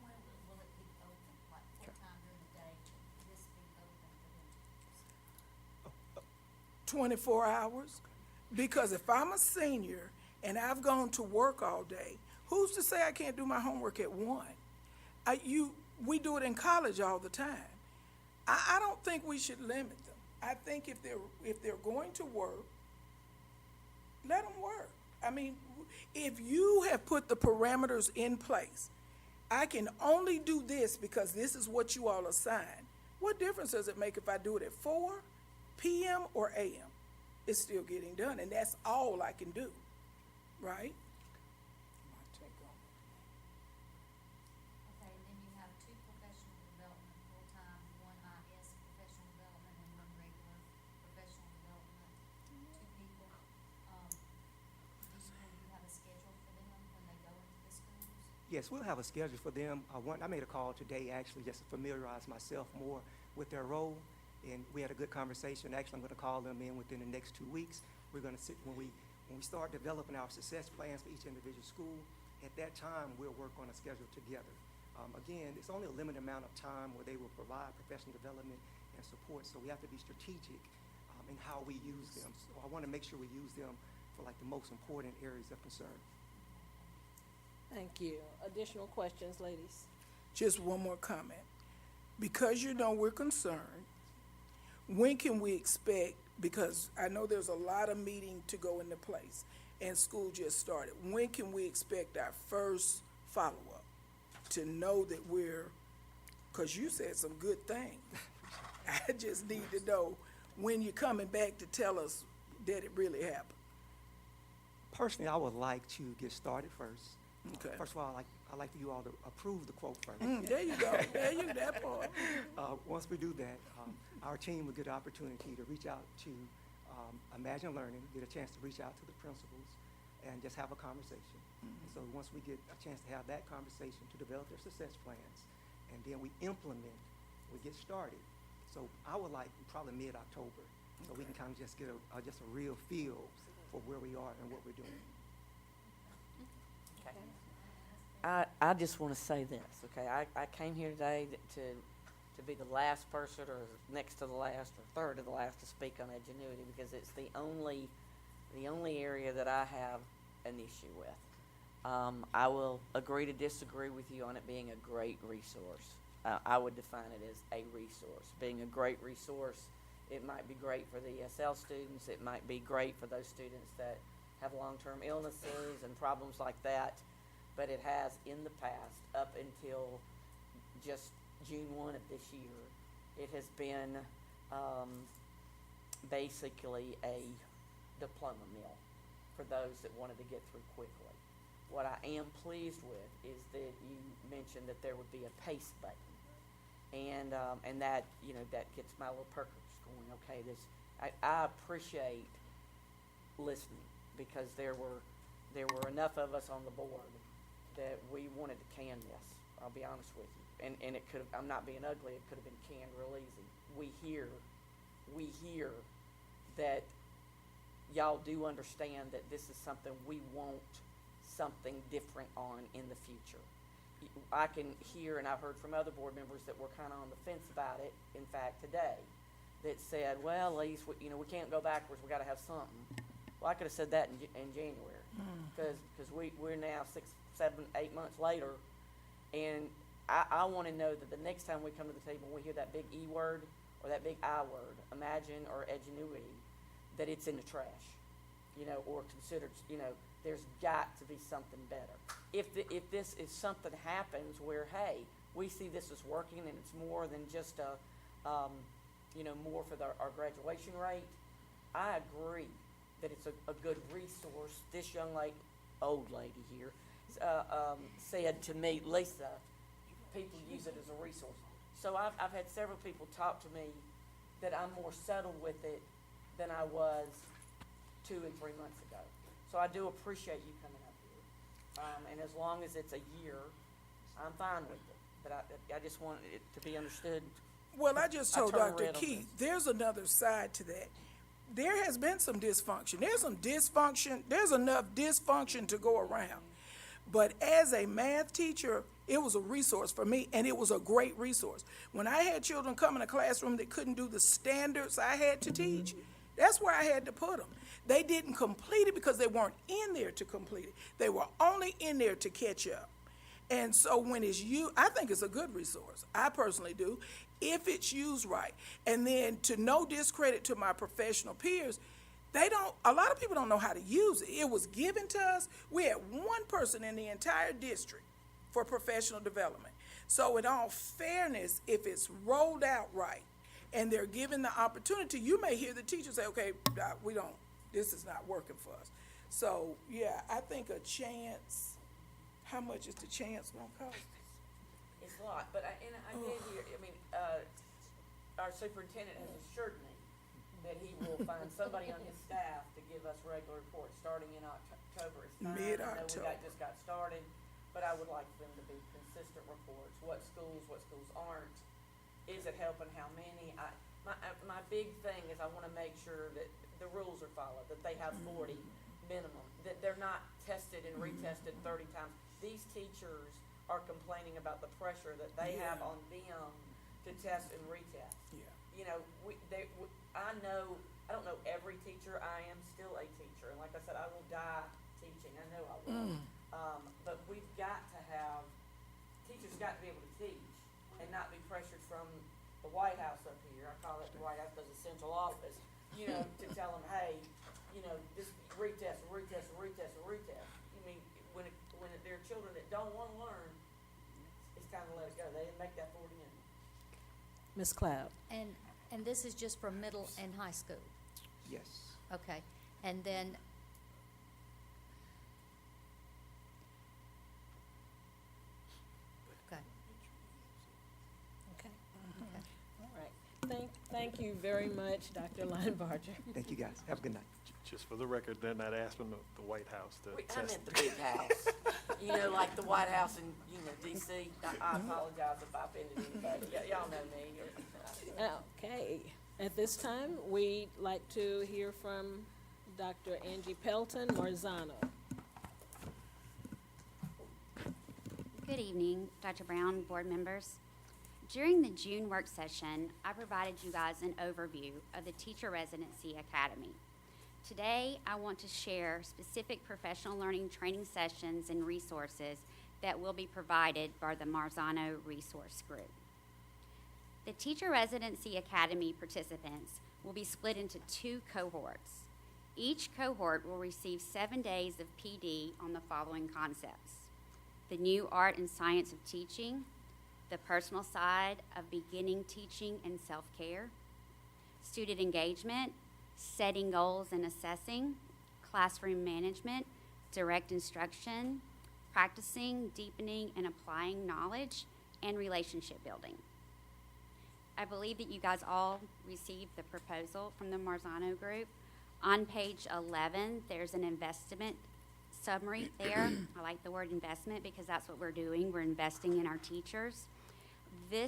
when will it be open, like what time during the day will this be open for them to use? 24 hours? Because if I'm a senior and I've gone to work all day, who's to say I can't do my homework at 1? We do it in college all the time. I don't think we should limit them. I think if they're going to work, let them work. I mean, if you have put the parameters in place, I can only do this because this is what you all assign. What difference does it make if I do it at 4 p.m. or a.m.? It's still getting done, and that's all I can do, right? Okay, and then you have 2 professional development full-time, 1 IS professional development, and 1 regular professional development, 2 people. Will you have a schedule for them when they go into the schools? Yes, we'll have a schedule for them. I made a call today, actually, just to familiarize myself more with their role, and we had a good conversation. Actually, I'm going to call them in within the next 2 weeks. We're going to sit, when we start developing our success plans for each individual school, at that time, we'll work on a schedule together. Again, it's only a limited amount of time where they will provide professional development and support, so we have to be strategic in how we use them. So I want to make sure we use them for like the most important areas of concern. Thank you. Additional questions, ladies? Just one more comment. Because you know we're concerned, when can we expect, because I know there's a lot of meeting to go into place and school just started, when can we expect our first follow-up to know that because you said some good things. I just need to know when you're coming back to tell us that it really happened. Personally, I would like to get started first. Okay. First of all, I'd like for you all to approve the quote first. There you go. That part. Once we do that, our team will get an opportunity to reach out to Imagine Learning, get a chance to reach out to the principals, and just have a conversation. And so once we get a chance to have that conversation to develop their success plans, and then we implement, we get started. So I would like probably mid-October, so we can kind of just get just a real feel for where we are and what we're doing. Okay. I just want to say this, okay? I came here today to be the last person or next to the last or third to the last to speak on Edgenuity because it's the only area that I have an issue with. I will agree to disagree with you on it being a great resource. I would define it as a resource. Being a great resource, it might be great for the ESL students. It might be great for those students that have long-term illnesses and problems like that. But it has, in the past, up until just June 1 of this year, it has been basically a diploma mill for those that wanted to get through quickly. What I am pleased with is that you mentioned that there would be a PACE button. And that, that gets my little perk going, okay, I appreciate listening, because there were enough of us on the board that we wanted to can this, I'll be honest with you. And it could have, I'm not being ugly, it could have been canned real easy. We hear that y'all do understand that this is something we want something different on in the future. I can hear, and I've heard from other board members that were kind of on the fence about it, in fact, today, that said, well, at least, we can't go backwards, we gotta have something. Well, I could have said that in January, because we're now 6, 7, 8 months later, and I want to know that the next time we come to the table and we hear that big E word or that big I word, imagine or edgenuity, that it's in the trash, or considered, there's got to be something better. If something happens where, hey, we see this is working and it's more than just more for our graduation rate, I agree that it's a good resource. This old lady here, said to me, Lisa, people use it as a resource. So I've had several people talk to me that I'm more settled with it than I was 2 and 3 months ago. So I do appreciate you coming up here. And as long as it's a year, I'm fine with it. But I just want it to be understood. Well, I just told turn Dr. red on Keith, this. there's another side to that. There has been some dysfunction. There's enough dysfunction to go around. But as a math teacher, it was a resource for me, and it was a great resource. When I had children come in a classroom that couldn't do the standards I had to teach, that's where I had to put them. They didn't complete it because they weren't in there to complete it. They were only in there to catch up. And so when it's used, I think it's a good resource. I personally do, if it's used right. And then, to no discredit to my professional peers, a lot of people don't know how to use it. It was given to us. We had one person in the entire district for professional development. So in all fairness, if it's rolled out right and they're given the opportunity, you may hear the teacher say, okay, this is not working for us. So, yeah, I think a chance, how much is the chance gonna cost? It's a lot, but I did hear, our superintendent has assured me that he will find somebody on his staff to give us regular reports, starting in October. It's fine. Mid-October. I know that just got started, but I would like them to be consistent reports, what schools aren't, is it helping, how many? My big thing is I wanna make sure that the rules are followed, that they have 40 minimum, that they're not tested and retested 30 times. These teachers are complaining about the pressure that they have on them to test and retest. Yeah. I don't know every teacher. I am still a teacher, and like I said, I will die teaching. I know I will. But we've got to have, teachers got to be able to teach and not be pressured from the White House up here. I call it the White House because it's central office, to tell them, hey, just retest. I mean, when there are children that don't want to learn, it's time to let it go. They didn't make that 40 minutes. Ms. Cloud. And this is just for middle and high school? Yes. Okay, and then, okay, Okay. okay. All right. Thank you very much, Dr. Linebarger. Thank you, guys. Have a good night. Just for the record, they're not asking the White House to I test. meant the big house. Like the White House in, D.C. I apologize if I offended anybody. Y'all know me. Okay. At this time, we'd like to hear from Dr. Angie Pelton Marzano. Good evening, Dr. Brown, board members. During the June work session, I provided you guys an overview of the Teacher Residency Academy. Today, I want to share specific professional learning training sessions and resources that will be provided by the Marzano Resource Group. The Teacher Residency Academy participants will be split into 2 cohorts. Each cohort will receive 7 days of PD on the following concepts: the new art and science of teaching, the personal side of beginning teaching and self-care, student engagement, setting goals and assessing, classroom management, direct instruction, practicing, deepening, and applying knowledge, and relationship building. I believe that you guys all received the proposal from the Marzano Group. On page 11, there's an investment summary there. I like the word investment because that's what we're doing. We're investing in our teachers. The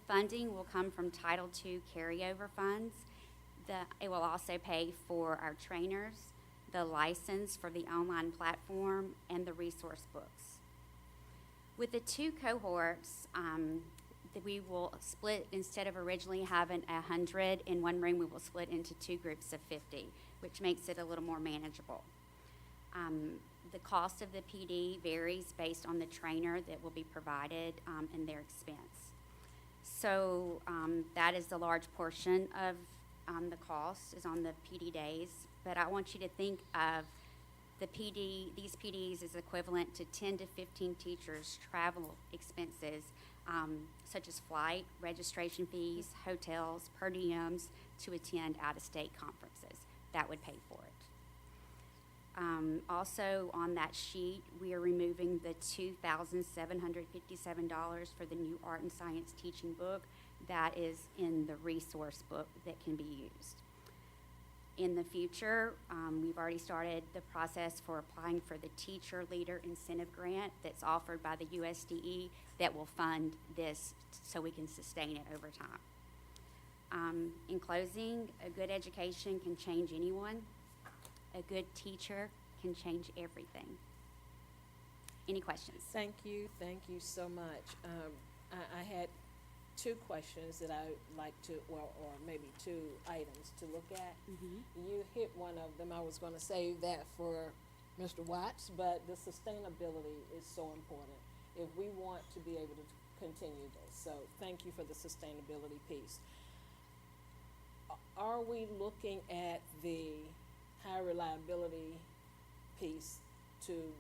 funding will come from Title II carryover funds. It will also pay for our trainers, the license for the online platform, and the resource books. With the two cohorts, that we will split, instead of originally having 100 in one room, we will split into two groups of 50, which makes it a little more manageable. The cost of the PD varies based on the trainer that will be provided and their expense. So that is the large portion of the cost is on the PD days. But I want you to think of these PDs is equivalent to 10 to 15 teachers' travel expenses, such as flight, registration fees, hotels, per diems to attend out-of-state conferences. That would pay for it. Also on that sheet, we are removing the $2,757 for the new art and science teaching book that is in the resource book that can be used. In the future, we've already started the process for applying for the Teacher Leader Incentive Grant that's offered by the USDE that will fund this so we can sustain it over time. In closing, a good education can change anyone. A good teacher can change everything. Any questions? Thank you so much. I had two questions that I would like to, or maybe two items to look at. You hit one of them. I was going to save that for Mr. Watts, but the sustainability is so important if we want to be able to continue this. So thank you for the sustainability piece. Are we looking at the high reliability piece to,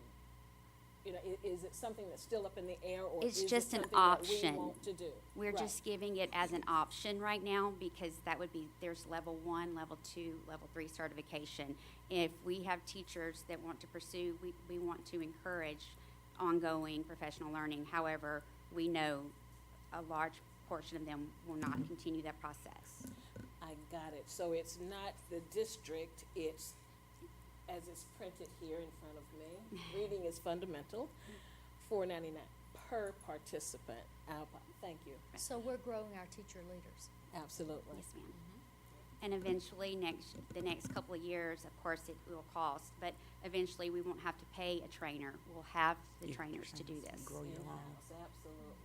is it something that's still up in the air, or It's is it just an something that option. we want to do? We're Right. just giving it as an option right now because that would be, there's level 1, level 2, level 3 certification. If we have teachers that want to pursue, we want to encourage ongoing professional learning. However, we know a large portion of them will not continue that process. I got it. So it's not the district, it's, as it's printed here in front of me, reading is fundamental, $4.99 per participant. Thank you. So we're growing our teacher leaders. Absolutely. Yes, ma'am. And eventually, the next couple of years, of course, it will cost, but eventually we won't have to pay a trainer. We'll have the trainers to do this. In-house, absolutely.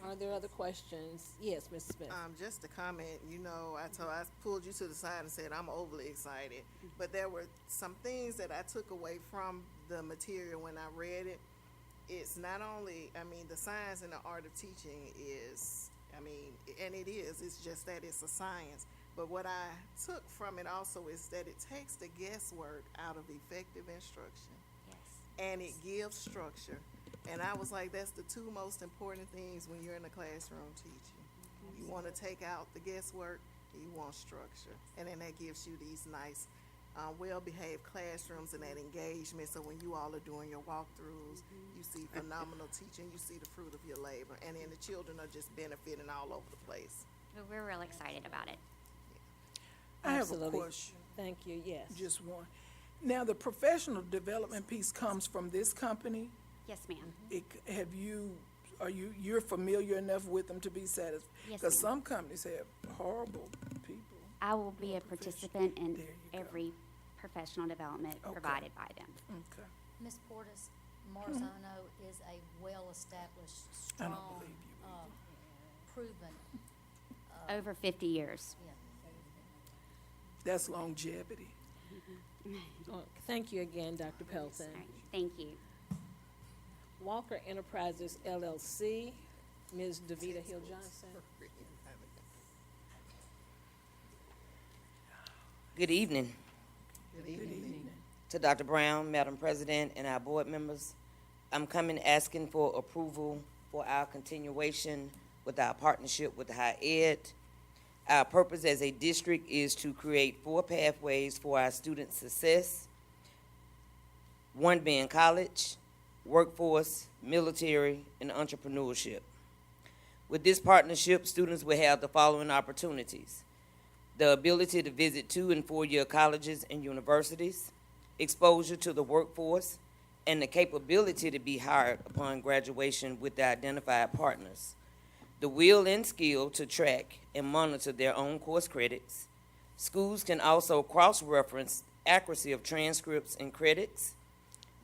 Are there other questions? Yes, Mrs. Smith. Just to comment, I pulled you to the side and said I'm overly excited, but there were some things that I took away from the material when I read it. It's not only, the science and the art of teaching is, and it is, it's just that it's a science. But what I took from it also is that it takes the guesswork out of effective instruction. Yes. And it gives structure. And I was like, that's the two most important things when you're in the classroom teaching. You want to take out the guesswork, and you want structure. And then that gives you these nice, well-behaved classrooms and that engagement. So when you all are doing your walkthroughs, you see phenomenal teaching, you see the fruit of your labor. And then the children are just benefiting all over the place. But we're real excited about it. I have a Absolutely. question, Thank you, yes. just one. Now, the professional development piece comes from this company. Yes, ma'am. You're familiar enough with them to be satisfied? Yes, Because ma'am. some companies have horrible people. I will be a participant in There you go. every professional development Okay. provided by them. Okay. Ms. Portis, Marzano is a well-established, I don't strong, believe you. proven, Over 50 years. yeah. That's longevity. Oh, thank you again, Dr. Pelton. All right, thank you. Walker Enterprises LLC, Ms. Davita Hill Johnson. Good evening Good evening. to Dr. Brown, Madam President, and our board members. I'm coming asking for approval for our continuation with our partnership with higher ed. Our purpose as a district is to create 4 pathways for our student success. 1 being college, workforce, military, and entrepreneurship. With this partnership, students will have the following opportunities: the ability to visit 2- and 4-year colleges and universities, exposure to the workforce, and the capability to be hired upon graduation with the identified partners, the will and skill to track and monitor their own course credits. Schools can also cross-reference accuracy of transcripts and credits.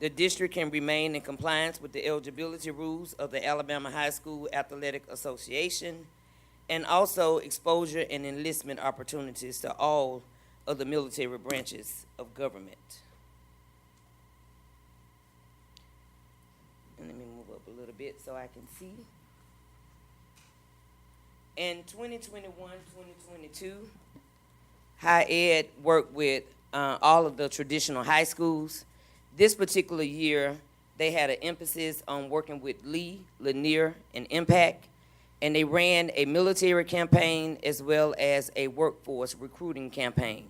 The district can remain in compliance with the eligibility rules of the Alabama High School Athletic Association, and also exposure and enlistment opportunities to all of the military branches of government. And let me move up a little bit so I can see. In 2021-2022, High Ed worked with all of the traditional high schools. This particular year, they had an emphasis on working with Lee, Lanier, and Impact, and they ran a military campaign as well as a workforce recruiting campaign.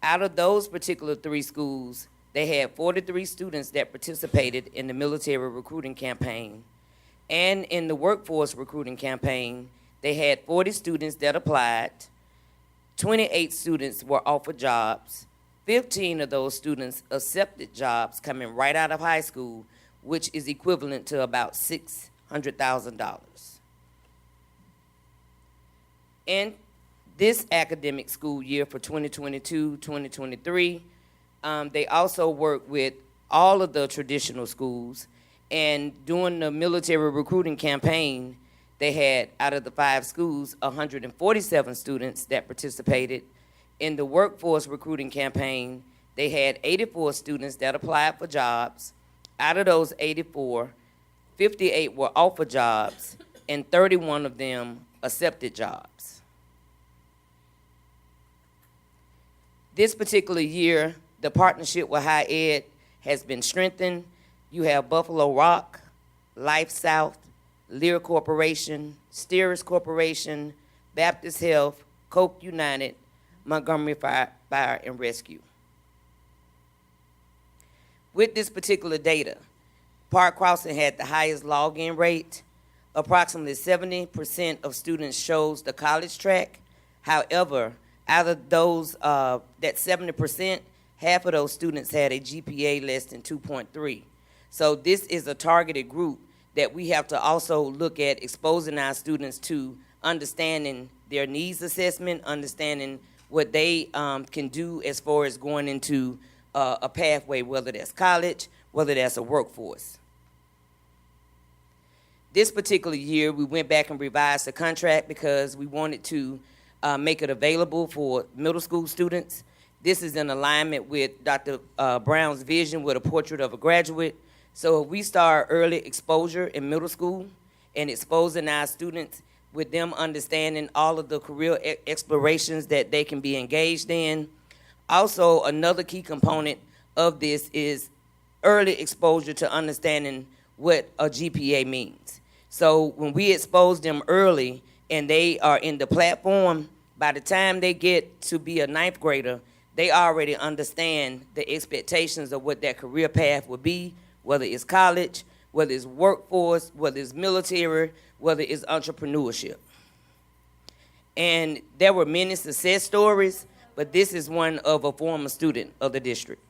Out of those particular 3 schools, they had 43 students that participated in the military recruiting campaign. And in the workforce recruiting campaign, they had 40 students that applied, 28 students were offered jobs, 15 of those students accepted jobs coming right out of high school, which is equivalent to about $600,000. In this academic school year for 2022-2023, they also work with all of the traditional schools, and during the military recruiting campaign, they had, out of the 5 schools, 147 students that participated. In the workforce recruiting campaign, they had 84 students that applied for jobs. Out of those 84, 58 were offered jobs, and 31 of them accepted jobs. This particular year, the partnership with High Ed has been strengthened. You have Buffalo Rock, Life South, Lear Corporation, Steers Corporation, Baptist Health, Coke United, Montgomery Fire and Rescue. With this particular data, Park Crossing had the highest login rate. Approximately 70% of students chose the college track. However, out of those, that 70%, half of those students had a GPA less than 2.3. So this is a targeted group that we have to also look at exposing our students to understanding their needs assessment, understanding what they can do as far as going into a pathway, whether that's college, whether that's a workforce. This particular year, we went back and revised the contract because we wanted to make it available for middle school students. This is in alignment with Dr. Brown's vision with a portrait of a graduate. So if we start early exposure in middle school and exposing our students with them understanding all of the career explorations that they can be engaged in. Also, another key component of this is early exposure to understanding what a GPA means. So when we expose them early and they are in the platform, by the time they get to be a 9th grader, they already understand the expectations of what that career path would be, whether it's college, whether it's workforce, whether it's military, whether it's entrepreneurship. And there were many success stories, but this is one of a former student of the district.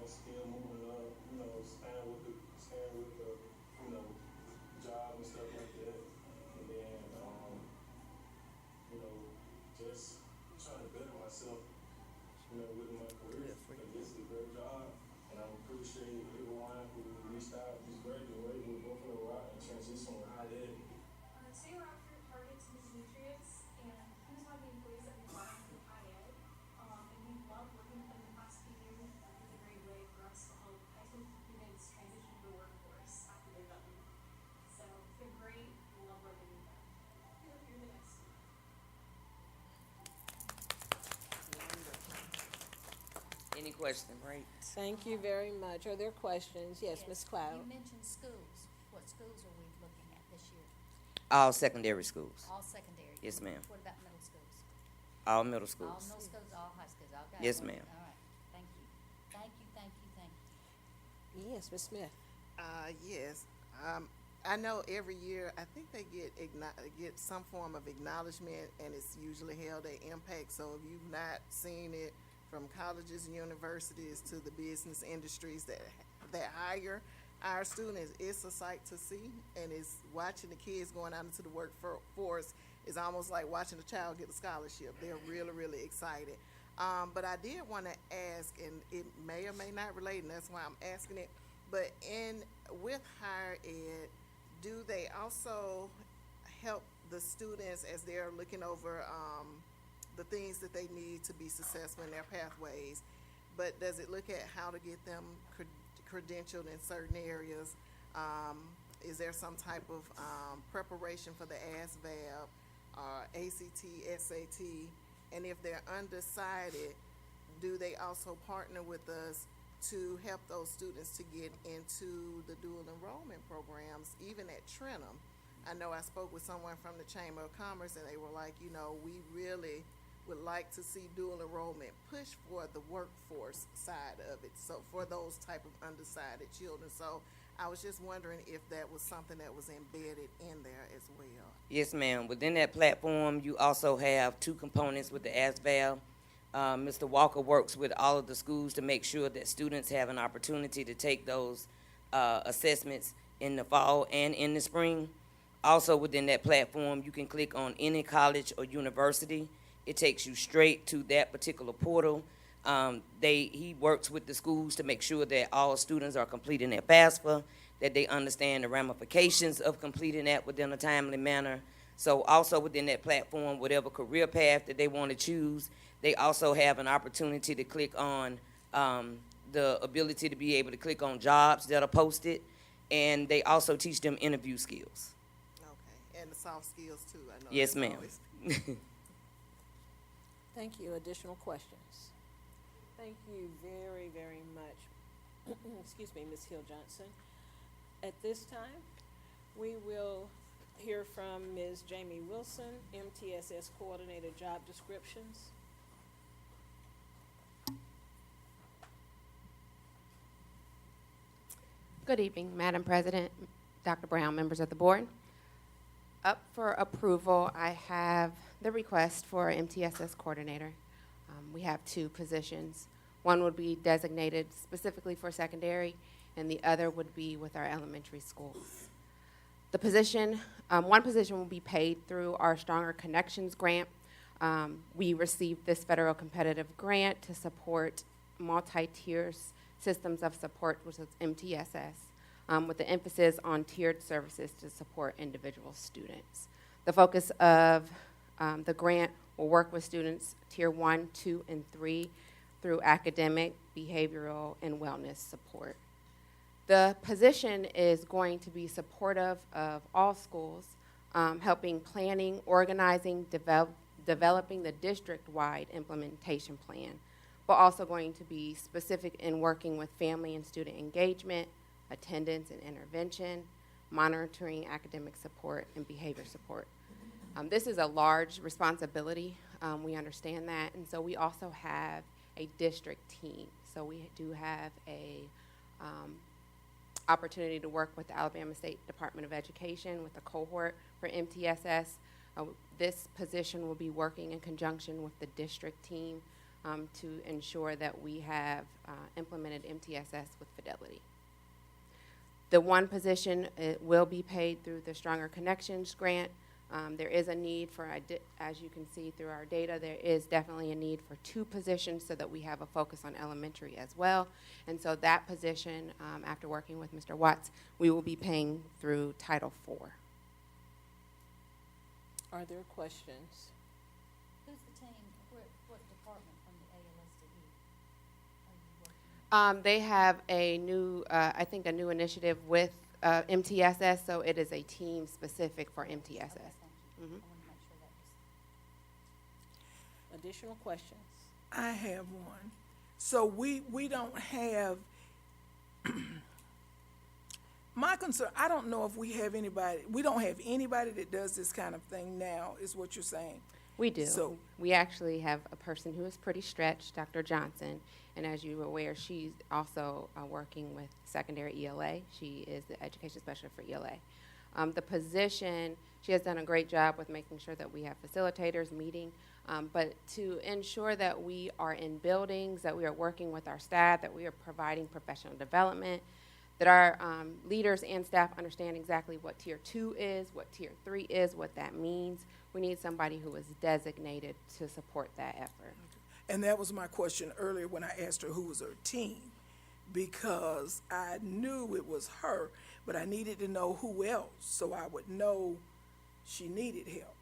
skill moving up, you know, staying with the, you know, job and stuff like that. And then, you know, just trying to better myself, you know, with my career. And this is a great job, and I appreciate everyone who reached out, who's graduating with both of the rock and transition with high ed. Today we're after targets and nutrients, and here's why the employees that we brought in from high ed. And we love working with them in the past few years. It's a great way for us to help high school students transition to the workforce after they're done. So it's been great. We love working with them. You're the next. Any question, right? Thank you very much. Are there questions? Yes, Ms. Cloud. You mentioned schools. What schools are we looking at this year? All secondary schools. All secondary? Yes, ma'am. What about middle schools? All middle All schools. middle schools, all high schools, okay. Yes, ma'am. All right, thank you. Thank you, thank you, thank you. Yes, Ms. Smith. Yes. I know every year, I think they get some form of acknowledgement, and it's usually held at Impact. So if you've not seen it, from colleges and universities to the business industries that hire our students, it's a sight to see, and it's watching the kids going out into the workforce is almost like watching a child get a scholarship. They're really, really excited. But I did want to ask, and it may or may not relate, and that's why I'm asking it, but with higher ed, do they also help the students as they're looking over the things that they need to be successful in their pathways? But does it look at how to get them credentialed in certain areas? Is there some type of preparation for the ASVAB, ACT, SAT? And if they're undecided, do they also partner with us to help those students to get into the dual enrollment programs, even at Trenum? I know I spoke with someone from the Chamber of Commerce, and they were like, you know, we really would like to see dual enrollment push for the workforce side of it, so for those type of undecided children. So I was just wondering if that was something that was embedded in there as well. Yes, ma'am. Within that platform, you also have two components with the ASVAB. Mr. Walker works with all of the schools to make sure that students have an opportunity to take those assessments in the fall and in the spring. Also within that platform, you can click on any college or university. It takes you straight to that particular portal. He works with the schools to make sure that all students are completing their FAFSA, that they understand the ramifications of completing that within a timely manner. So also within that platform, whatever career path that they want to choose, they also have an opportunity to click on the ability to be able to click on jobs that are posted, and they also teach them interview skills. Okay, and the soft skills too, I know. Yes, ma'am. Thank you. Additional questions? Thank you very, very much. Excuse me, Ms. Hill-Johnson. At this time, we will hear from Ms. Jamie Wilson, MTSS Coordinator, Job Descriptions. Good evening, Madam President, Dr. Brown, members of the board. Up for approval, I have the request for MTSS coordinator. We have two positions. One would be designated specifically for secondary, and the other would be with our elementary schools. The position, one position will be paid through our Stronger Connections grant. We received this federal competitive grant to support multi-tier systems of support, which is MTSS, with the emphasis on tiered services to support individual students. The focus of the grant will work with students tier 1, 2, and 3 through academic, behavioral, and wellness support. The position is going to be supportive of all schools, helping planning, organizing, developing the district-wide implementation plan, but also going to be specific in working with family and student engagement, attendance and intervention, monitoring academic support, and behavior support. This is a large responsibility. We understand that, and so we also have a district team. So we do have a opportunity to work with the Alabama State Department of Education with a cohort for MTSS. This position will be working in conjunction with the district team to ensure that we have implemented MTSS with fidelity. The one position will be paid through the Stronger Connections grant. There is a need for, as you can see through our data, there is definitely a need for 2 positions so that we have a focus on elementary as well. And so that position, after working with Mr. Watts, we will be paying through Title IV. Are there questions? Who's the team, what department from the ALSDE are you working with? They have a new, I think a new initiative with MTSS, so it is a team specific for MTSS. Okay, thank you. Mhm. I wanted to make sure that was. Additional questions? I have one. So we don't have, my concern, I don't know if we don't have anybody that does this kind of thing now, is what you're saying. We do. So- We actually have a person who is pretty stretched, Dr. Johnson, and as you're aware, she's also working with secondary ELA. She is the education specialist for ELA. The position, she has done a great job with making sure that we have facilitators meeting, but to ensure that we are in buildings, that we are working with our staff, that we are providing professional development, that our leaders and staff understand exactly what Tier 2 is, what Tier 3 is, what that means. We need somebody who is designated to support that effort. And that was my question earlier when I asked her who was her team, because I knew it was her, but I needed to know who else, so I would know she needed help.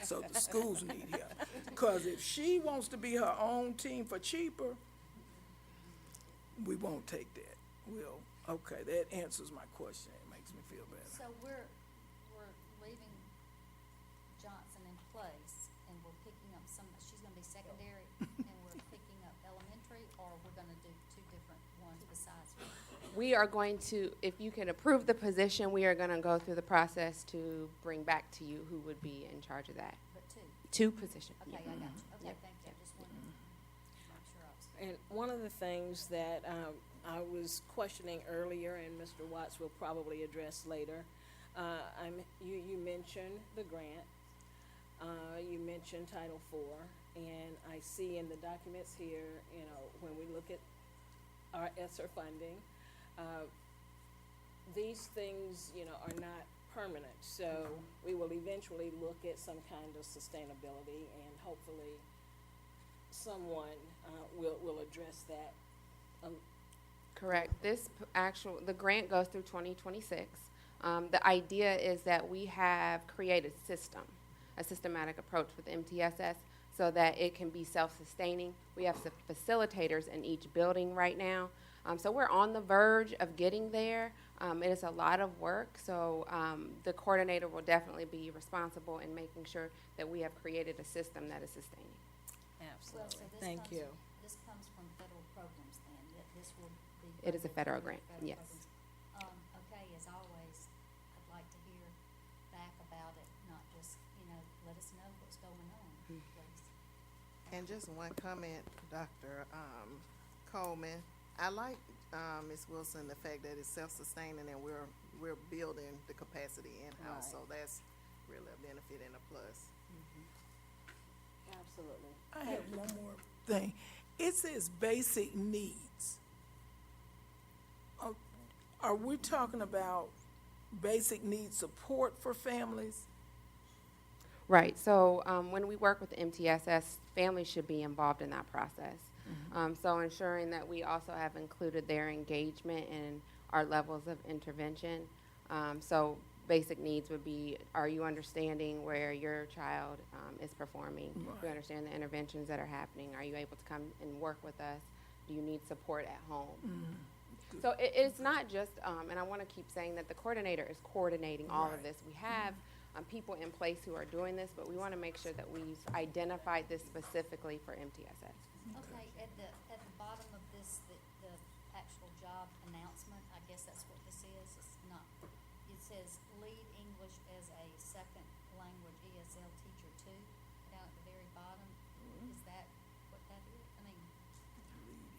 So the schools need help. Because if she wants to be her own team for cheaper, we won't take that. Okay, that answers my question. It makes me feel better. So we're leaving Johnson in place, and we're picking up she's gonna be secondary, and we're picking up elementary, or we're gonna do 2 different ones besides one? We are going to, if you can approve the position, we are going to go through the process to bring back to you who would be in charge of that. But 2 2? positions. Okay, I got you. Okay, Yep. thank you. I just wanted to make sure I was. And one of the things that I was questioning earlier, and Mr. Watts will probably address later, you mentioned the grant, you mentioned Title IV, and I see in the documents here, when we look at our ESSER funding, these things, are not permanent, so we will eventually look at some kind of sustainability, and hopefully someone will address that. Correct. The grant goes through 2026. The idea is that we have created a systematic approach with MTSS so that it can be self-sustaining. We have some facilitators in each building right now. So we're on the verge of getting there. It is a lot of work, so the coordinator will definitely be responsible in making sure that we have created a system that is sustaining. Absolutely. Well, so Thank you. This comes from federal programs then, that this will be. It is a federal funded grant, through yes. programs. Okay, as always, I'd like to hear back about it, not just, let us know what's going on, please. And just one comment, Dr. Coleman. I like, Ms. Wilson, the fact that it's self-sustaining and we're building the capacity in-house. So Right. that's really a benefit and a plus. Absolutely. I have one more thing. It says basic needs. Are we talking about basic needs support for families? Right, so when we work with MTSS, families should be involved in that process. So ensuring that we also have included their engagement in our levels of intervention. So basic needs would be, are you understanding where your child is performing? Do you understand the interventions that are happening? Are you able to come and work with us? Do you need support at home? So it's not just, and I want to keep saying that the coordinator is coordinating all of this. We have people in place who are doing this, but we want to make sure that we've identified this specifically for MTSS. Okay, at the bottom of this, the actual job announcement, I guess that's what this is. It's not, it says lead English as a second language ESL teacher 2, down at the very bottom. Is that what that is? Lead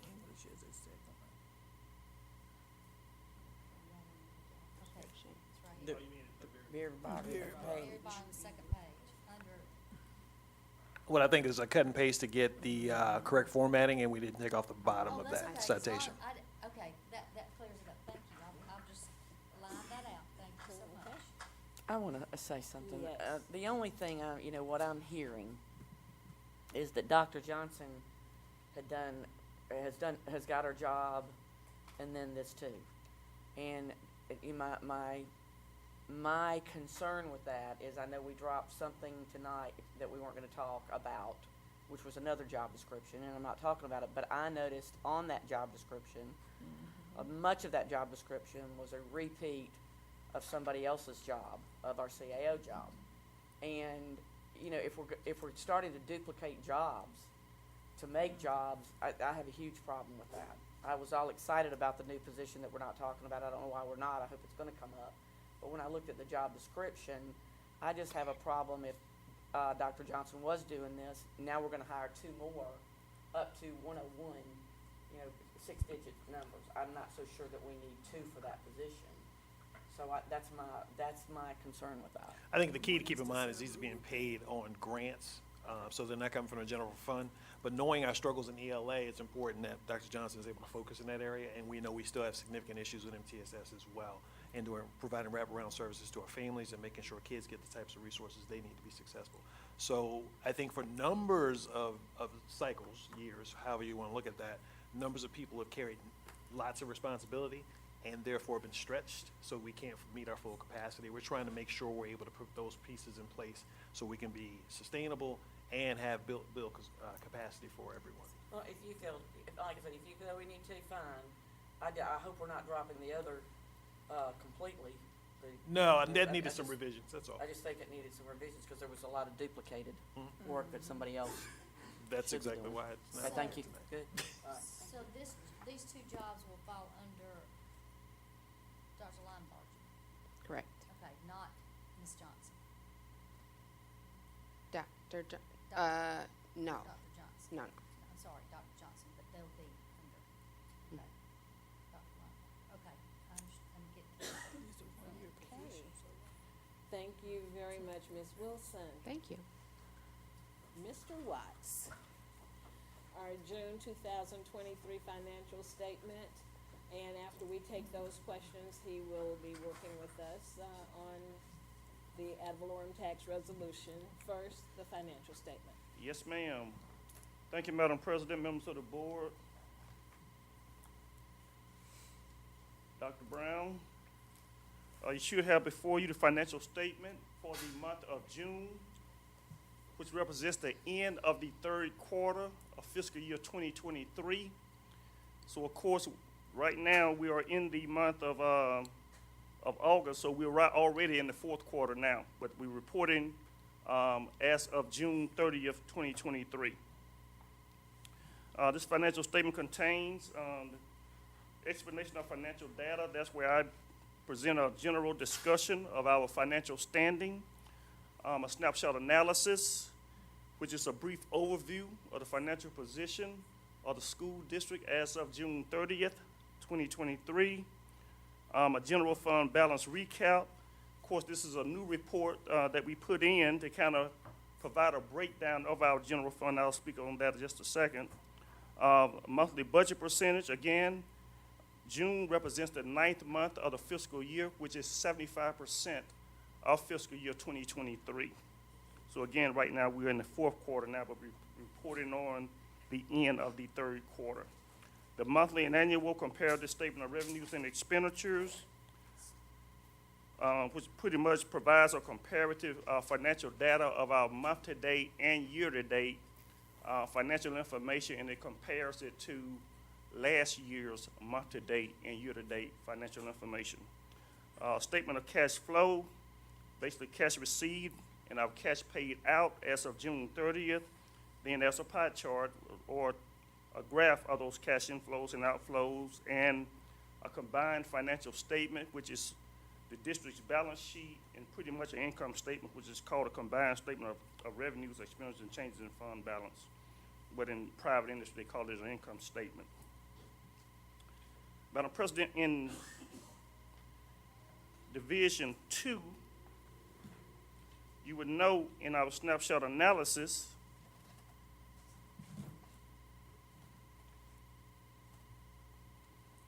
English as a second language. Okay, it's right The here. very bottom of the Very page. bottom, second page, under What I think is a cut and paste to get the correct formatting, and we didn't take off the bottom Oh, of that's that okay. As long citation. as okay, that clears it up. Thank you. I'll just line that out. Thank you so much. I want to say something. Yes. The only thing what I'm hearing is that Dr. Johnson has got her job, and then this too. And my concern with that is I know we dropped something tonight that we weren't going to talk about, which was another job description, and I'm not talking about it, but I noticed on that job description, much of that job description was a repeat of somebody else's job, of our CAO job. And, if we're starting to duplicate jobs, to make jobs, I have a huge problem with that. I was all excited about the new position that we're not talking about. I don't know why we're not. I hope it's going to come up. But when I looked at the job description, I just have a problem if Dr. Johnson was doing this. Now we're going to hire 2 more up to 101, 6-digit numbers. I'm not so sure that we need 2 for that position. So that's my concern with that. I think the key to keep in mind is these are being paid on grants, so they're not coming from the general fund. But knowing our struggles in ELA, it's important that Dr. Johnson is able to focus in that area, and we know we still have significant issues with MTSS as well, and providing wraparound services to our families and making sure kids get the types of resources they need to be successful. So I think for numbers of cycles, years, however you want to look at that, numbers of people have carried lots of responsibility and therefore been stretched, so we can't meet our full capacity. We're trying to make sure we're able to put those pieces in place so we can be sustainable and have build capacity for everyone. Well, like I said, if you feel we need to, fine. I hope we're not dropping the other completely. No, and that needed some revisions, that's all. I just think it needed some revisions because there was a lot of duplicated work that somebody else. That's should be exactly doing. why it's not. Okay, thank you. Good. All right. So these 2 jobs will fall under Dr. Linebarger. Correct. Okay, not Ms. Johnson. No. Dr. Johnson. No. I'm sorry, Dr. Johnson, but they'll be under. Okay. Dr. Linebarger. Okay, I'm getting. Okay. Thank you very much, Ms. Wilson. Thank you. Mr. Watts, our June 2023 financial statement, and after we take those questions, he will be working with us on the ad valorem tax resolution. First, the financial statement. Yes, ma'am. Thank you, Madam President, members of the board. Dr. Brown, you should have before you the financial statement for the month of June, which represents the end of the 3rd quarter of fiscal year 2023. So, of course, right now we are in the month of August, so we're already in the 4th quarter now. But we're reporting as of June 30th, 2023. This financial statement contains explanation of financial data. That's where I present a general discussion of our financial standing. A snapshot analysis, which is a brief overview of the financial position of the school district as of June 30th, 2023. A general fund balance recap. Of course, this is a new report that we put in to kind of provide a breakdown of our general fund. I'll speak on that in just a second. Monthly budget percentage, again, June represents the 9th month of the fiscal year, which is 75% of fiscal year 2023. So again, right now we're in the 4th quarter now, but we're reporting on the end of the 3rd quarter. The monthly and annual comparative statement of revenues and expenditures, which pretty much provides a comparative financial data of our month-to-date and year-to-date financial information, and it compares it to last year's month-to-date and year-to-date financial information. Statement of cash flow, basically cash received and our cash paid out as of June 30th. Then there's a pie chart or a graph of those cash inflows and outflows, and a combined financial statement, which is the district's balance sheet, and pretty much an income statement, which is called a combined statement of revenues, expenditures, and changes in fund balance. But in private industry, they call it an income statement. Madam President, in Division 2, you would note in our snapshot analysis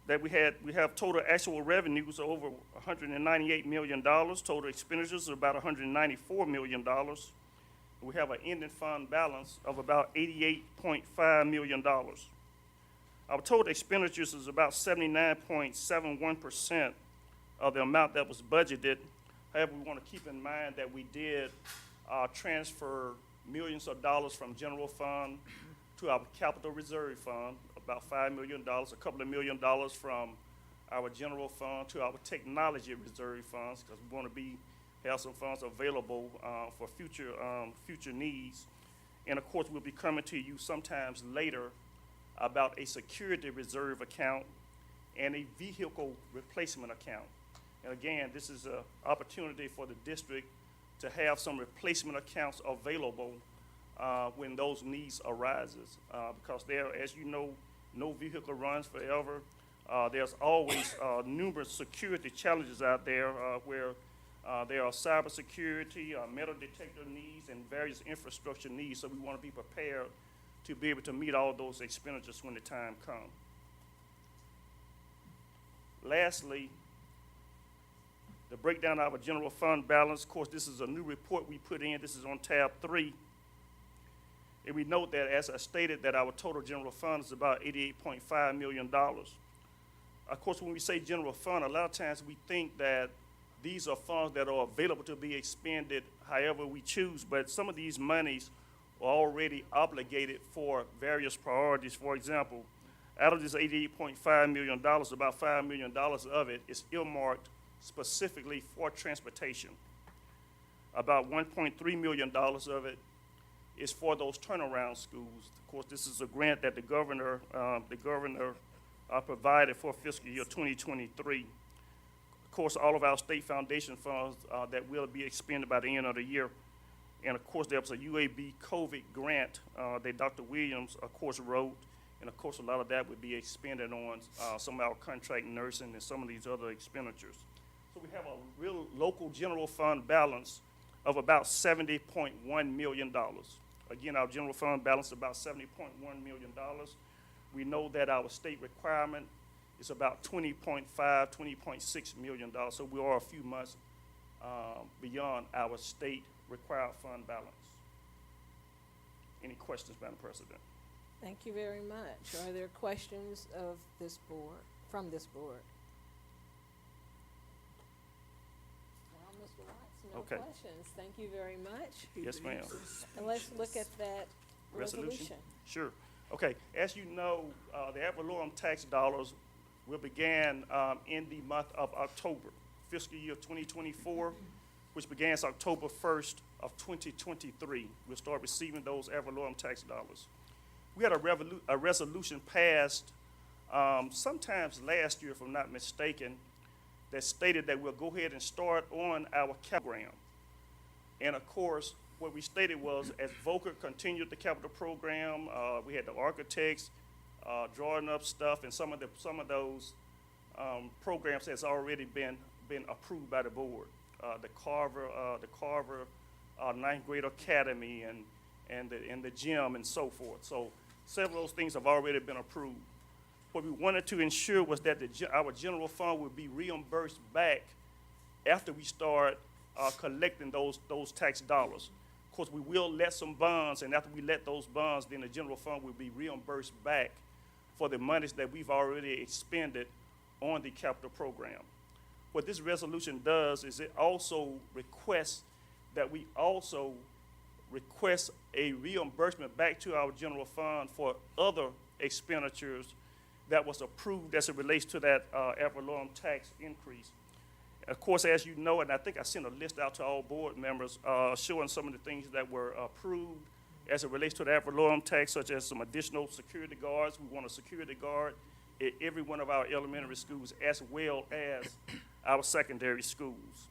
that we have total actual revenues of over $198 million, total expenditures of about $194 million. We have an ending fund balance of about $88.5 million. Our total expenditures is about 79.71% of the amount that was budgeted. However, we want to keep in mind that we did transfer millions of dollars from general fund to our capital reserve fund, about $5 million, a couple of $1 million from our general fund to our technology reserve funds, because we want to have some funds available for future needs. And of course, we'll be coming to you sometimes later about a security reserve account and a vehicle replacement account. And again, this is an opportunity for the district to have some replacement accounts available when those needs arises. Because there, as you know, no vehicle runs forever. There's always numerous security challenges out there where there are cybersecurity, metal detector needs, and various infrastructure needs. So we want to be prepared to be able to meet all those expenditures when the time comes. Lastly, the breakdown of our general fund balance. Of course, this is a new report we put in. This is on tab 3. And we note that, as I stated, that our total general fund is about $88.5 million. Of course, when we say general fund, a lot of times we think that these are funds that are available to be expended however we choose, but some of these monies are already obligated for various priorities. For example, out of this $88.5 million, about $5 million of it is earmarked specifically for transportation. About $1.3 million of it is for those turnaround schools. Of course, this is a grant that the governor provided for fiscal year 2023. Of course, all of our state foundation funds that will be expended by the end of the year. And of course, there was a UAB COVID grant that Dr. Williams, of course, wrote. And of course, a lot of that would be expended on some of our contract nursing and some of these other expenditures. So we have a real local general fund balance of about $70.1 million. Again, our general fund balance is about $70.1 million. We know that our state requirement is about $20.6 million. So we are a few months beyond our state required fund balance. Any questions, Madam President? Thank you very much. Are there questions of this board, from this board? Well, Mr. Watts, no Okay. questions. Thank you very much. Yes, ma'am. And let's look at that resolution. Sure. Okay. As you know, the ad valorem tax dollars will begin in the month of October, fiscal year 2024, which begins October 1st of 2023. We'll start receiving those ad valorem tax dollars. We had a resolution passed sometimes last year, if I'm not mistaken, that stated that we'll go ahead and start on our program. And of course, what we stated was, as Volker continued the capital program, we had the architects drawing up stuff, and some of those programs has already been approved by the board. The Carver ninth grade academy and the gym and so forth. So several of those things have already been approved. What we wanted to ensure was that our general fund would be reimbursed back after we start collecting those tax dollars. Of course, we will let some bonds, and after we let those bonds, then the general fund will be reimbursed back for the monies that we've already expended on the capital program. What this resolution does is it also requests that we also request a reimbursement back to our general fund for other expenditures that was approved as it relates to that ad valorem tax increase. Of course, as you know, and I think I sent a list out to all board members showing some of the things that were approved as it relates to the ad valorem tax, such as some additional security guards. We want a security guard at every one of our elementary schools, as well as our secondary schools.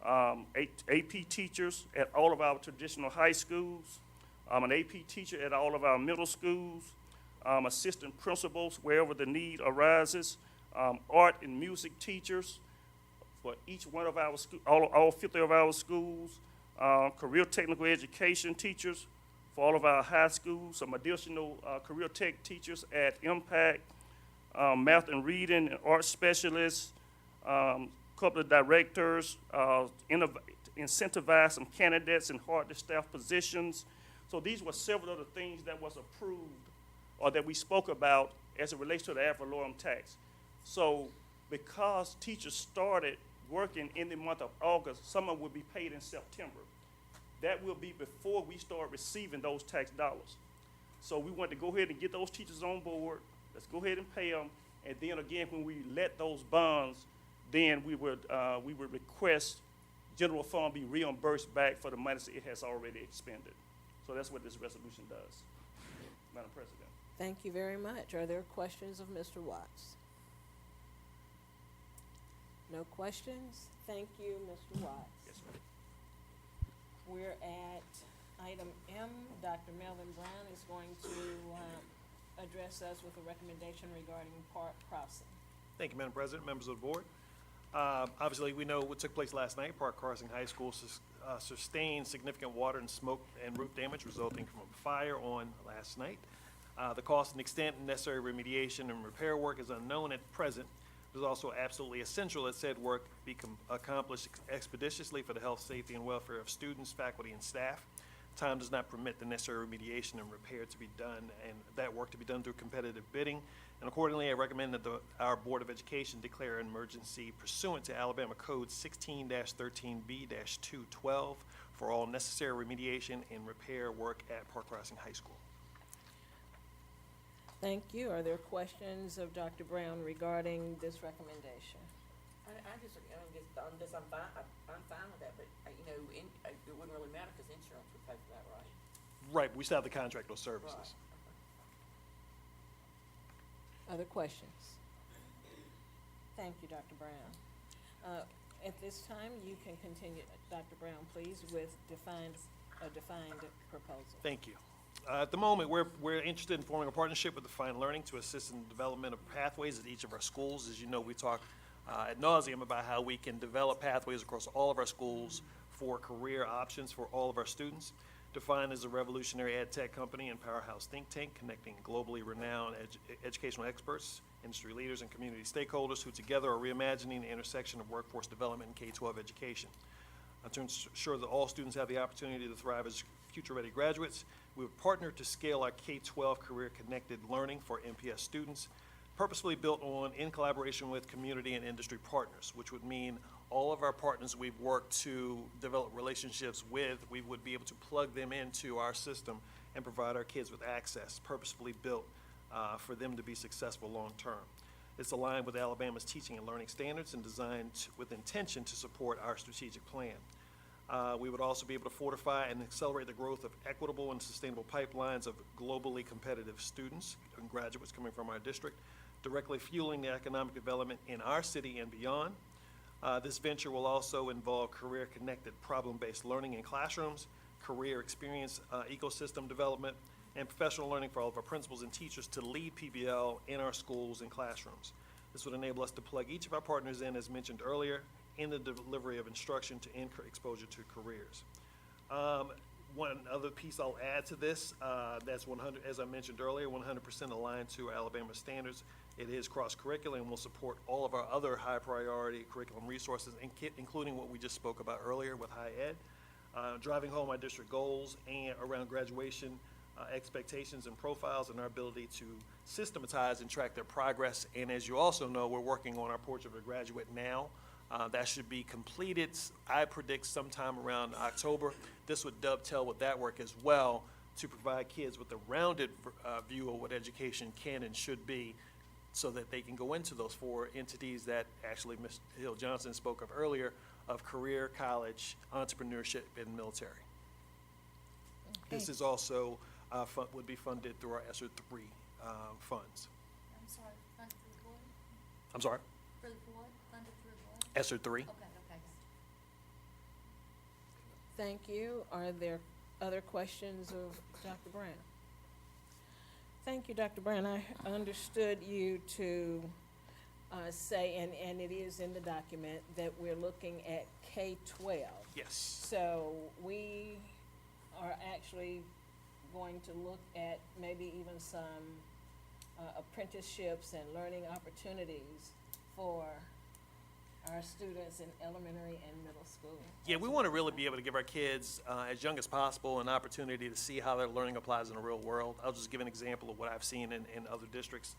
AP teachers at all of our traditional high schools, an AP teacher at all of our middle schools, assistant principals wherever the need arises, art and music teachers for each one of our schools, all 50 of our schools, career technical education teachers for all of our high schools, some additional career tech teachers at Impact, math and reading and art specialists, couple of directors, incentivize some candidates in hard-to-staff positions. So these were several of the things that was approved or that we spoke about as it relates to the ad valorem tax. So because teachers started working in the month of August, some of them will be paid in September. That will be before we start receiving those tax dollars. So we want to go ahead and get those teachers on board. Let's go ahead and pay them. And then again, when we let those bonds, then we would request general fund be reimbursed back for the money it has already expended. So that's what this resolution does, Madam President. Thank you very much. Are there questions of Mr. Watts? No questions? Thank you, Mr. Watts. Yes, ma'am. We're at item M. Dr. Melvin Brown is going to address us with a recommendation regarding Park Crossing. Thank you, Madam President, members of the board. Obviously, we know what took place last night. Park Crossing High School sustained significant water and smoke and roof damage resulting from a fire on last night. The cost and extent and necessary remediation and repair work is unknown at present. It is also absolutely essential that said work be accomplished expeditiously for the health, safety, and welfare of students, faculty, and staff. Time does not permit the necessary remediation and repair to be done, and that work to be done through competitive bidding. And accordingly, I recommend that our Board of Education declare an emergency pursuant to Alabama Code 16-13B-212 for all necessary remediation and repair work at Park Crossing High School. Thank you. Are there questions of Dr. Brown regarding this recommendation? I just, on this, I'm fine with that, but, it wouldn't really matter because insurance would pay for that, right? Right, we still have the contract of services. Other questions? Thank you, Dr. Brown. At this time, you can continue, Dr. Brown, please, with a defined proposal. Thank you. At the moment, we're interested in forming a partnership with Defined Learning to assist in the development of pathways at each of our schools. As you know, we talk ad nauseum about how we can develop pathways across all of our schools for career options for all of our students. Defined is a revolutionary ed tech company and powerhouse think tank connecting globally renowned educational experts, industry leaders, and community stakeholders who together are reimagining the intersection of workforce development and K-12 education. To ensure that all students have the opportunity to thrive as future-ready graduates, we would partner to scale our K-12 career-connected learning for MPS students, purposefully built on in collaboration with community and industry partners, which would mean all of our partners we've worked to develop relationships with, we would be able to plug them into our system and provide our kids with access, purposefully built for them to be successful long-term. It's aligned with Alabama's teaching and learning standards and designed with intention to support our strategic plan. We would also be able to fortify and accelerate the growth of equitable and sustainable pipelines of globally competitive students and graduates coming from our district, directly fueling the economic development in our city and beyond. This venture will also involve career-connected problem-based learning in classrooms, career experience ecosystem development, and professional learning for all of our principals and teachers to lead PBL in our schools and classrooms. This would enable us to plug each of our partners in, as mentioned earlier, in the delivery of instruction to increase exposure to careers. One other piece I'll add to this, that's 100, as I mentioned earlier, 100% aligned to Alabama standards. It is cross-curricular and will support all of our other high-priority curriculum resources, including what we just spoke about earlier with high ed, driving home our district goals and around graduation expectations and profiles, and our ability to systematize and track their progress. And as you also know, we're working on our Portrait of a Graduate now. That should be completed, I predict, sometime around October. This would dovetail with that work as well to provide kids with a rounded view of what education can and should be, so that they can go into those four entities that actually Ms. Hill-Johnson spoke of earlier, of career, college, entrepreneurship, and military. Okay. This is also would be funded through our ESSER 3 funds. I'm sorry, funded through what? I'm sorry? Through what? Funded through what? ESSER 3. Okay. Thank you. Are there other questions of Dr. Brown? Thank you, Dr. Brown. I understood you to say, and it is in the document, that we're looking at K-12. Yes. So we are actually going to look at maybe even some apprenticeships and learning opportunities for our students in elementary and middle school. Yeah, we want to really be able to give our kids, as young as possible, an opportunity to see how their learning applies in the real world. I'll just give an example of what I've seen in other districts.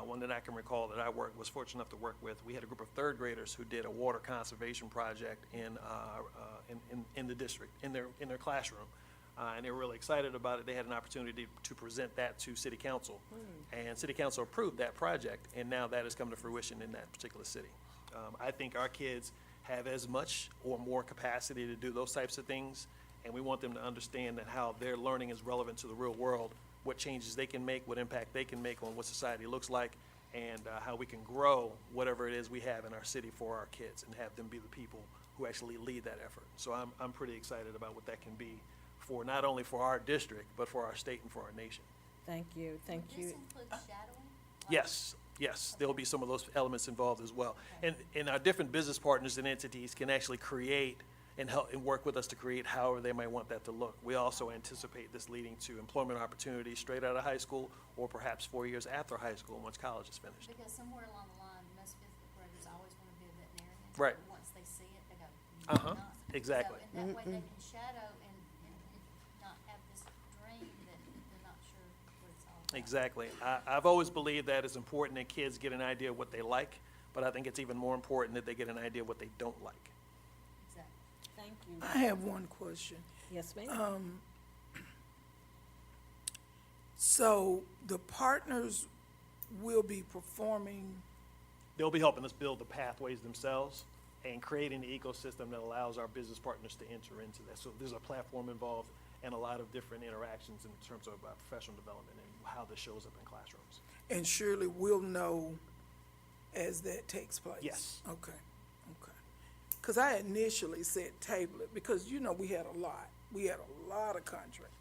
One that I can recall that I was fortunate enough to work with. We had a group of third graders who did a water conservation project in the district, in their classroom. And they were really excited about it. They had an opportunity to present that to City Council. And City Council approved that project, and now that has come to fruition in that particular city. I think our kids have as much or more capacity to do those types of things, and we want them to understand that how their learning is relevant to the real world, what changes they can make, what impact they can make on what society looks like, and how we can grow whatever it is we have in our city for our kids and have them be the people who actually lead that effort. So I'm pretty excited about what that can be for not only for our district, but for our state and for our nation. Thank you, thank Would you. this include shadowing? Yes, there'll be some of those elements involved as well. And our different business partners and entities can actually create and help and work with us to create however they might want that to look. We also anticipate this leading to employment opportunities straight out of high school or perhaps 4 years after high school once college is finished. Because somewhere along the line, most fifth graders always want to be a veterinarian. Right. But once they see it, they go, "No, I'm not." Exactly. So, and that way they can shadow and not have this dream that they're not sure what it's all about. Exactly. I've always believed that it's important that kids get an idea of what they like, but I think it's even more important that they get an idea of what they don't like. Exactly. Thank you. I have one question. Yes, ma'am. So the partners will be performing, They'll be helping us build the pathways themselves and creating the ecosystem that allows our business partners to enter into that. So there's a platform involved and a lot of different interactions in terms of professional development and how this shows up in classrooms. and surely we'll know as that takes place? Yes. Okay. Because I initially said table it, because, you know, we had a lot. We had a lot of contracts.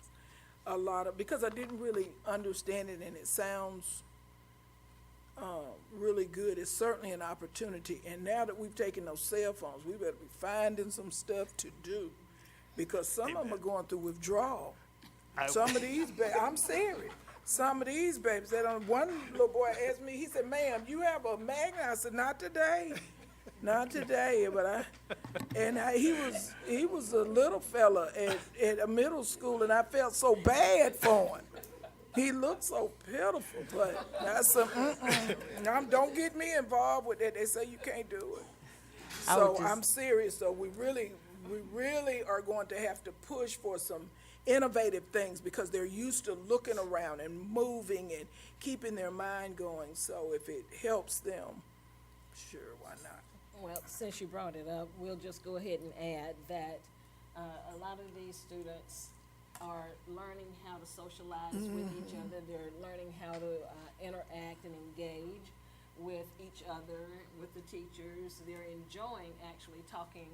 Because I didn't really understand it, and it sounds really good. It's certainly an opportunity. And now that we've taken those cell phones, we better be finding some stuff to do, because some of them are going through withdrawal. Some of these, I'm serious. Some of these babies, one little boy asked me, he said, "Ma'am, you have a magnet?" I said, "Not today. Not today," but he was a little fella at a middle school, and I felt so bad for him. He looked so pitiful, but that's don't get me involved with that. They say you can't do it. So I'm serious, though. We really are going to have to push for some innovative things, because they're used to looking around and moving and keeping their mind going. So if it helps them, sure, why not? Well, since you brought it up, we'll just go ahead and add that a lot of these students are learning how to socialize with each other. They're learning how to interact and engage with each other, with the teachers. They're enjoying actually talking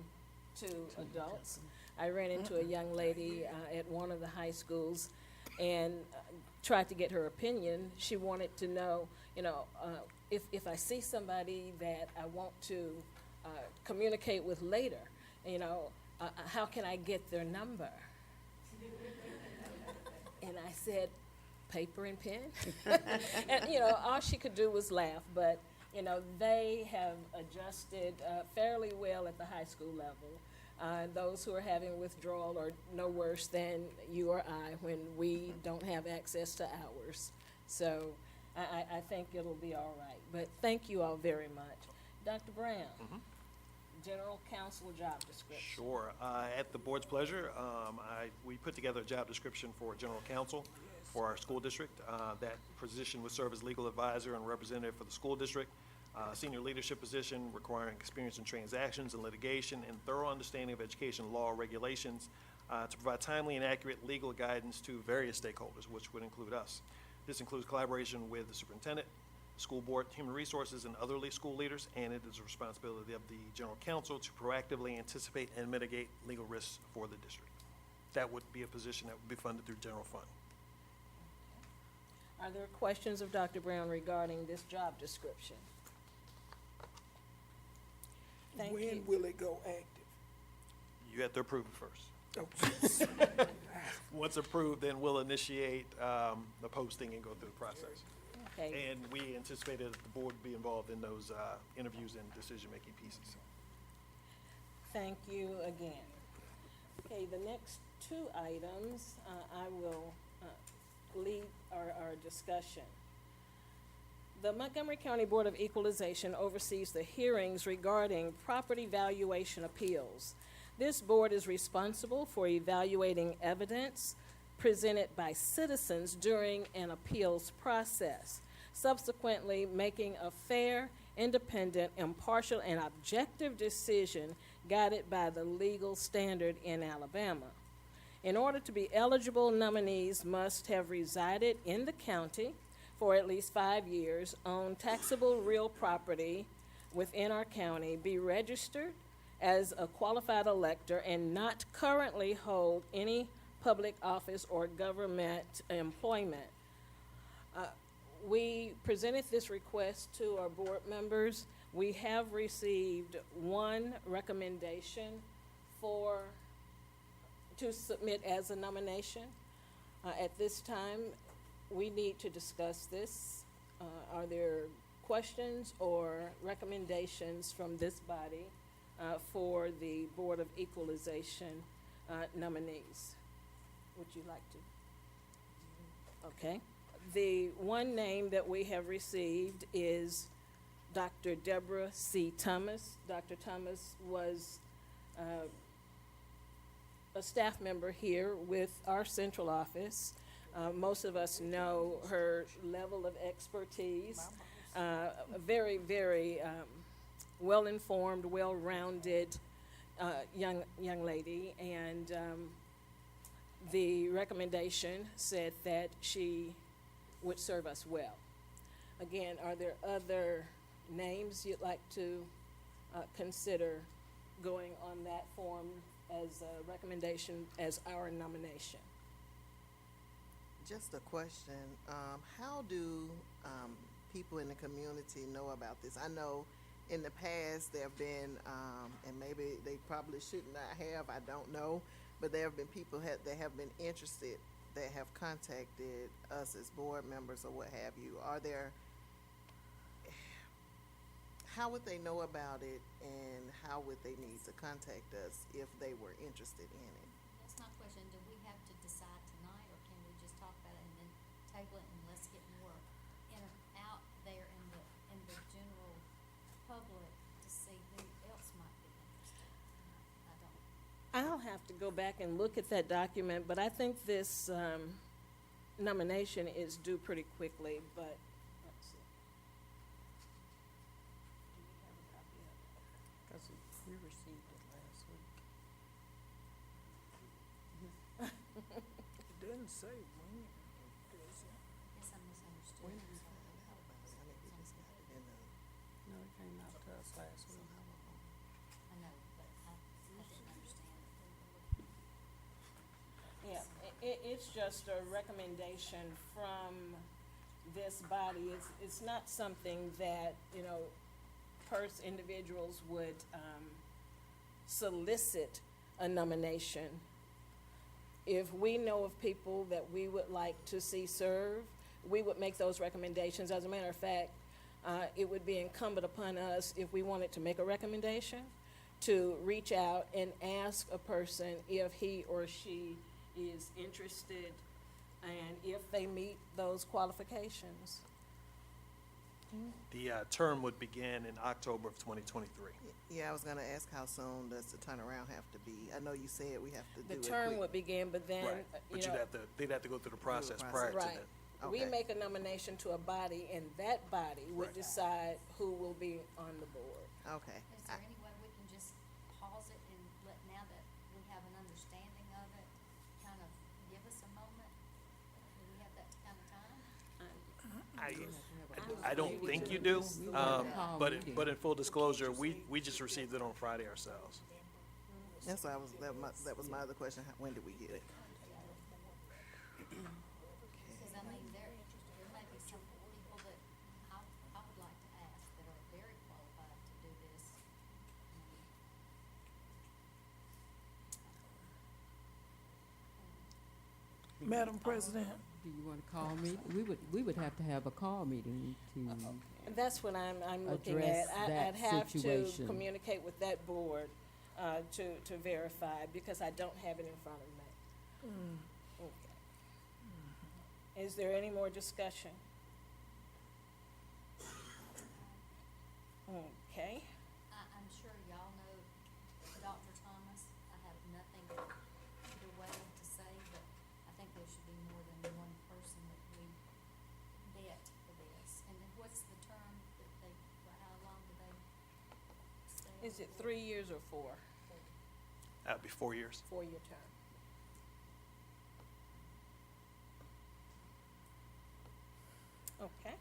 to adults. I ran into a young lady at one of the high schools and tried to get her opinion. She wanted to know, if I see somebody that I want to communicate with later, how can I get their number? And I said, paper and pen. And, all she could do was laugh. But, they have adjusted fairly well at the high school level. Those who are having withdrawal are no worse than you or I when we don't have access to ours. So I think it'll be all right. But thank you all very much. Dr. Brown, General Counsel job description. Sure. At the board's pleasure, we put together a job description for General Counsel for our school district. That position would serve as legal advisor and representative for the school district. Senior leadership position requiring experience in transactions and litigation and thorough understanding of education law regulations to provide timely and accurate legal guidance to various stakeholders, which would include us. This includes collaboration with the superintendent, school board, human resources, and other school leaders, and it is the responsibility of the general counsel to proactively anticipate and mitigate legal risks for the district. That would be a position that would be funded through general fund. Are there questions of Dr. Brown regarding this job description? Thank you. When will it go active? You have to approve it first. Oh, Once approved, then we'll initiate the posting and go through the process. Okay. And we anticipated that the board would be involved in those interviews and decision-making pieces. Thank you again. Okay, the next two items, I will lead our discussion. The Montgomery County Board of Equalization oversees the hearings regarding property valuation appeals. This board is responsible for evaluating evidence presented by citizens during an appeals process, subsequently making a fair, independent, impartial, and objective decision guided by the legal standard in Alabama. In order to be eligible, nominees must have resided in the county for at least 5 years, own taxable real property within our county, be registered as a qualified elector, and not currently hold any public office or government employment. We presented this request to our board members. We have received one recommendation to submit as a nomination. At this time, we need to discuss this. Are there questions or recommendations from this body for the Board of Equalization nominees? Would you like to? Okay. The one name that we have received is Dr. Deborah C. Thomas. Dr. Thomas was a staff member here with our central office. Most of us know her level of expertise. Very, very well-informed, well-rounded young lady, and the recommendation said that she would serve us well. Again, are there other names you'd like to consider going on that form as a recommendation as our nomination? Just a question, how do people in the community know about this? I know in the past there have been, and maybe they probably should not have, I don't know, but there have been people that have been interested that have contacted us as board members or what have you. How would they know about it, and how would they need to contact us if they were interested in it? That's my question. Do we have to decide tonight, or can we just talk about it and then table it, and let's get more out there in the general public to see who else might be interested? I don't. I'll have to go back and look at that document, but I think this nomination is due pretty quickly, but let's see. Do we have a copy of it? Because we received it last week. It doesn't say when, does it? Guess I misunderstood. When did we find out about it? I think we just got it in the. No, it came out to us last week. I know, but I didn't understand it. Yeah, it's just a recommendation from this body. It's not something that, individuals would solicit a nomination. If we know of people that we would like to see serve, we would make those recommendations. As a matter of fact, it would be incumbent upon us, if we wanted to make a recommendation, to reach out and ask a person if he or she is interested and if they meet those qualifications. The term would begin in October of 2023. Yeah, I was gonna ask how soon does the turnaround have to be? I know you said we have to do The it term quick. would begin, but then, Right, but they'd have to go through the process prior to Right. that. We Okay. make a nomination to a body, and that body would Right. decide who will be on the board. Okay. Is there any way we can just pause it and let, now that we have an understanding of it, kind of give us a moment? Do we have that kind of time? I don't think you do, but in full disclosure, we just received it on Friday ourselves. That's why that was my other question, when did we get it? Because I mean, there may be some people that I would like to ask that are very qualified to do this. Madam President, Do you want to call me? We would have to have a call meeting to, That's what I'm looking Address at. that I'd have to situation. communicate with that board to verify, because I don't have it in front of me. Okay. Is there any more discussion? Okay. I'm sure y'all know Dr. Thomas. I have nothing either way to say, but I think there should be more than one person that we vet for this. And then what's the term that they, how long do they stay? Is it 3 years or 4? That'd be 4 years. 4-year term. Okay.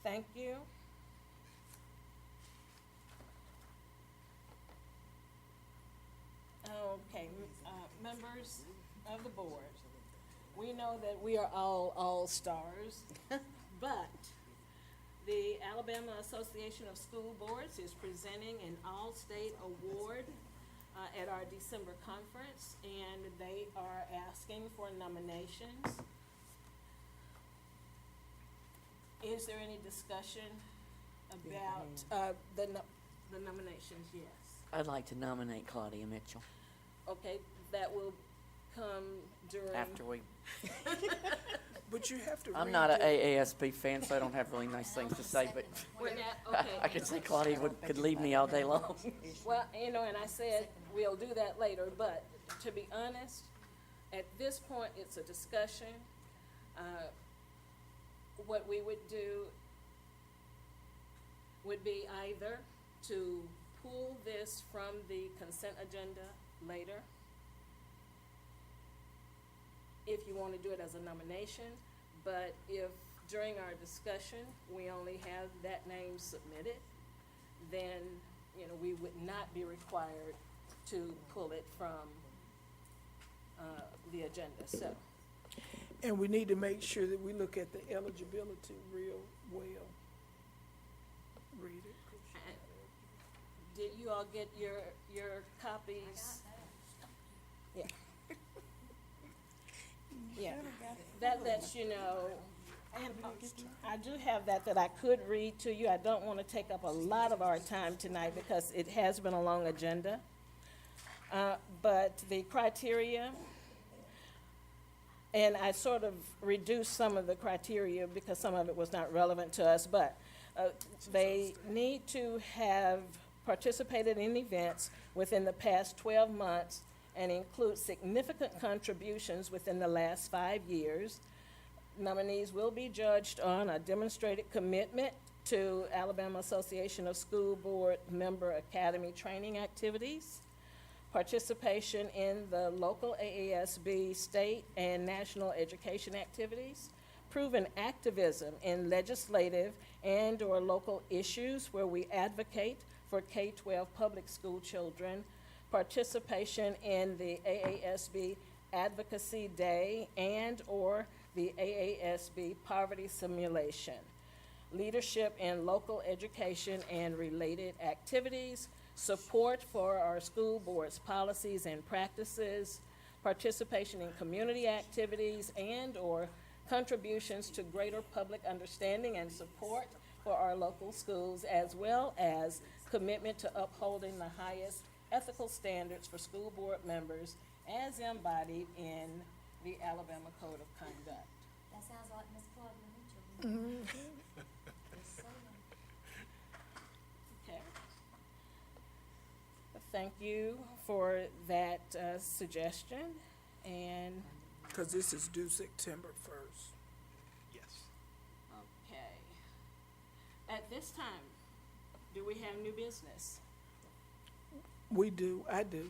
Thank you. Okay, members of the board, we know that we are all stars, but the Alabama Association of School Boards is presenting an all-state award at our December conference, and they are asking for nominations. Is there any discussion about the nominations? Yes. I'd like to nominate Claudia Mitchell Okay, that will come during. after we, But you have to read I'm not an it. AASB fan, so I don't have really nice things to say, but Okay. I could say Claudia could leave me all day long. Well, and I said we'll do that later, but to be honest, at this point, it's a discussion. What we would do would be either to pull this from the consent agenda later, if you want to do it as a nomination, but if during our discussion, we only have that name submitted, then, we would not be required to pull it from the agenda, so. And we need to make sure that we look at the eligibility real well. Read it. Did you all get your copies? Yeah. Yeah, that lets you know, and I do have that I could read to you. I don't want to take up a lot of our time tonight because it has been a long agenda. But the criteria, and I sort of reduced some of the criteria because some of it was not relevant to us, but they need to have participated in events within the past 12 months and include significant contributions within the last 5 years. Nominees will be judged on a demonstrated commitment to Alabama Association of School Board Member Academy training activities, participation in the local AASB state and national education activities, proven activism in legislative and/or local issues where we advocate for K-12 public school children, participation in the AASB Advocacy Day and/or the AASB Poverty Simulation, leadership in local education and related activities, support for our school board's policies and practices, participation in community activities and/or contributions to greater public understanding and support for our local schools, as well as commitment to upholding the highest ethical standards for school board members as embodied in the Alabama Code of Conduct. That sounds like Miss Claudia Mitchell. Just saying. Okay. Thank you for that suggestion, and, Because this is due September 1st. Yes. okay. At this time, do we have new business? We do, I do.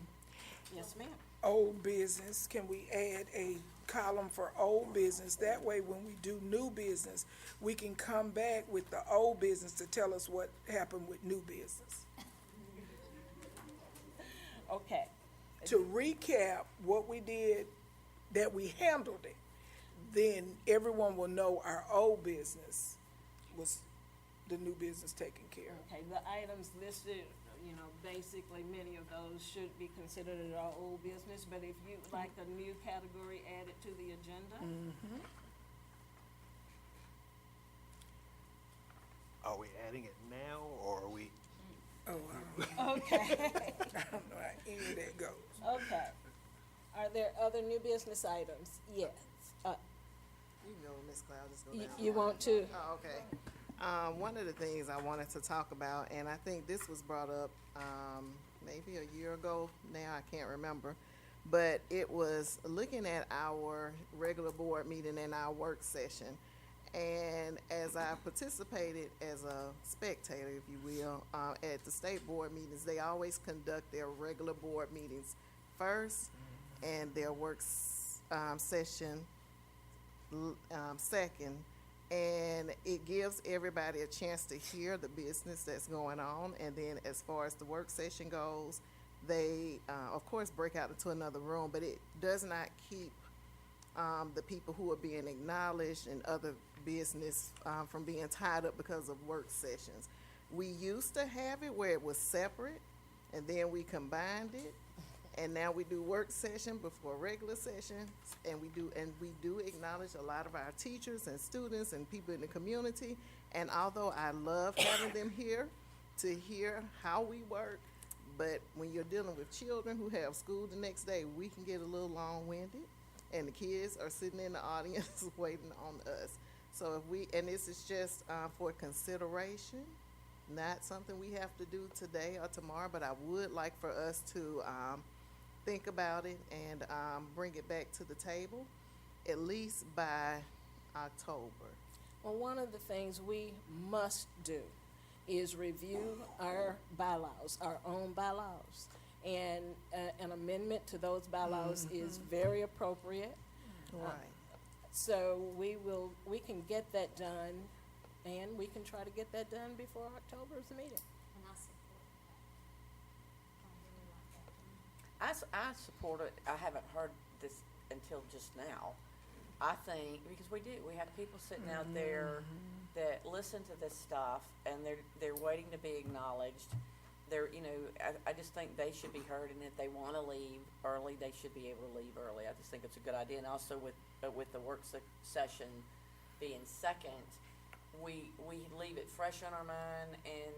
Yes, ma'am. Old business, can we add a column for old business? That way, when we do new business, we can come back with the old business to tell us what happened with new business. Okay. To recap what we did, that we handled it, then everyone will know our old business was the new business taken care of. Okay, the items listed, you know, basically many of those should be considered as our old business, but if you like a new category added to the agenda, Mm-hmm. Are we adding it now, or are we? Oh, I don't know. okay, I don't know how any of that goes. okay. Are there other new business items? Yes. You can go, Ms. Cloud, just go You, down. you want to? Oh, okay. One of the things I wanted to talk about, and I think this was brought up, maybe a year ago now, I can't remember, but it was looking at our regular board meeting and our work session. And as I participated as a spectator, if you will, at the state board meetings, they always conduct their regular board meetings first and their work session second. And it gives everybody a chance to hear the business that's going on. And then as far as the work session goes, they, of course, break out into another room, but it does not keep the people who are being acknowledged and other business from being tied up because of work sessions. We used to have it where it was separate, and then we combined it, and now we do work session before regular session, and we do acknowledge a lot of our teachers and students and people in the community. And although I love having them here to hear how we work, but when you're dealing with children who have school the next day, we can get a little long-winded, and the kids are sitting in the audience waiting on us. So and this is just for consideration, not something we have to do today or tomorrow, but I would like for us to think about it and bring it back to the table, at least by October. Well, one of the things we must do is review our bylaws, our own bylaws. And an amendment to those bylaws is very appropriate. Right. So we can get that done, and we can try to get that done before October's meeting. And I support that. I really like that. I support it. I haven't heard this until just now. I think, because we have people sitting out there that listen to this stuff, and they're waiting to be acknowledged. I just think they should be heard, and if they want to leave early, they should be able to leave early. I just think it's a good idea. And also with the work session being second, we leave it fresh on our mind, and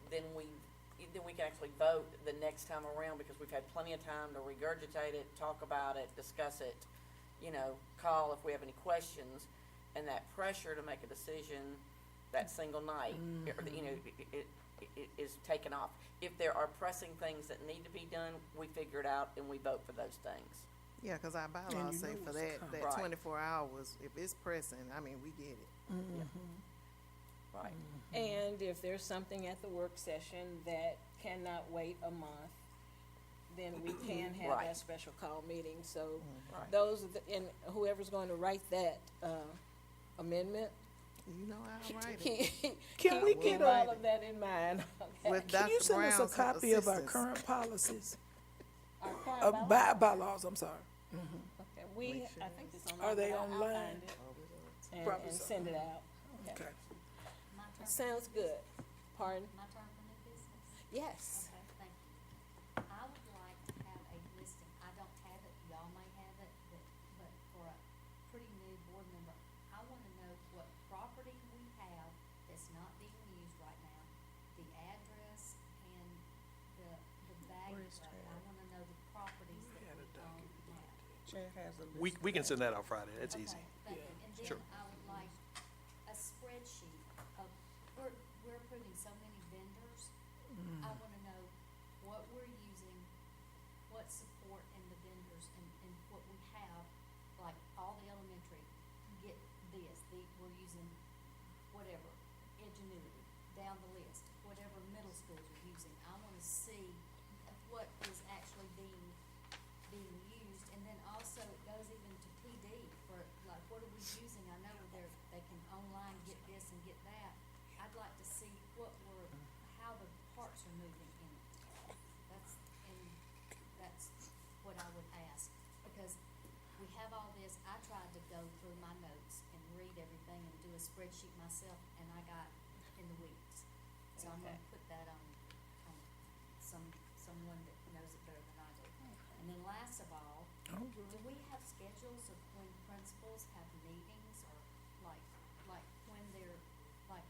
then we can actually vote the next time around, because we've had plenty of time to regurgitate it, talk about it, discuss it, call if we have any questions, and that pressure to make a decision that single night, it is taken off. If there are pressing things that need to be done, we figure it out and we vote for those things. Yeah, because our bylaws say for that Right. 24 hours, if it's pressing, we get it. Right. And if there's something at the work session that cannot wait a month, then we can have Right. that special call meeting. So Right. those, and whoever's going to write that amendment, You know I'll write it. Can we keep get all a, of that in mind. Okay? With can you Dr. send us a Brown's copy of our assistance. current policies? Our current Bylaws, I'm sorry. Okay, I think it's online. Are they but I'll online? find it Probably and so. send it out. Okay. My turn. Sounds good. Pardon? My turn for new business? Yes. Okay, thank you. I would like to have a listing, I don't have it, y'all may have it, but for a pretty new board member, I wanna know what property we have that's not being used right now, the address and the value of it. I wanna know the properties that we own now. We can send that out Friday. That's easy. Okay, thank you. And then Sure. I would like a spreadsheet of, we're approving so many vendors. I wanna know what we're using, what support in the vendors and what we have, like all the elementary, get this, we're using whatever, Ingenuity, down the list, whatever middle schools are using. I wanna see what is actually being used, and then also it goes even to PD for, like, what are we using? I know they can online get this and get that. I'd like to see how the parts are moving in it. That's what I would ask, because we have all this. I tried to go through my notes and read everything and do a spreadsheet myself, and I got in the weeds. So I'm gonna put that on someone that knows it better than I do. And then last of all, do we have schedules of when principals have meetings, or like when they're, like,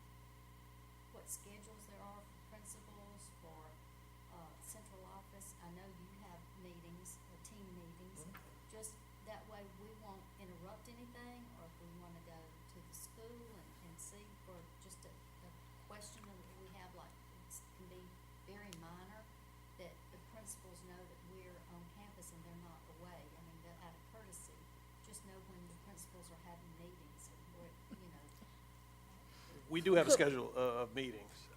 what schedules there are for principals, for, central office? I know you have meetings, team meetings, just that way we won't interrupt anything, or if we wanna go to the school and see for just a question that we have, like, can be very minor, that the principals know that we're on campus and they're not away. I mean, that out of courtesy, just know when the principals are having meetings, and what, you know. We do have a schedule of meetings,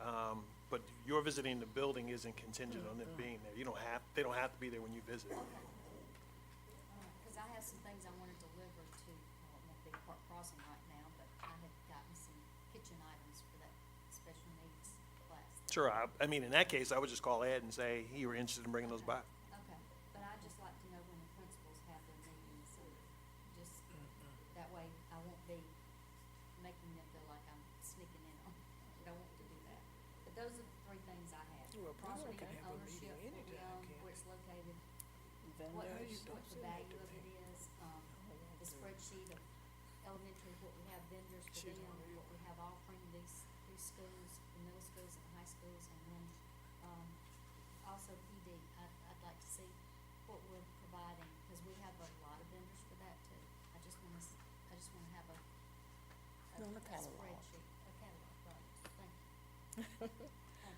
but your visiting the building isn't contingent on them being there. They don't have to be there when you visit. Cause I have some things I wanna deliver to, it won't be Park Crossing right now, but I had gotten some kitchen items for that special needs class. Sure, I mean, in that case, I would just call Ed and say, you were interested in bringing those by. Okay, but I'd just like to know when the principals have their meetings, so just, that way I won't be making them feel like I'm sneaking in on, I don't want to do that. But those are the three things I have. Well, Property can have a ownership, meeting what we anytime, own, can't where it's located, what the value of it is, the spreadsheet of elementary, what we have vendors for them, what we have offering these schools, the middle schools and the high schools, and then, also PD. I'd like to see what we're providing, cause we have a lot of vendors for that too. I just wanna have a catalog. spreadsheet, a catalog, right, thank you. Thank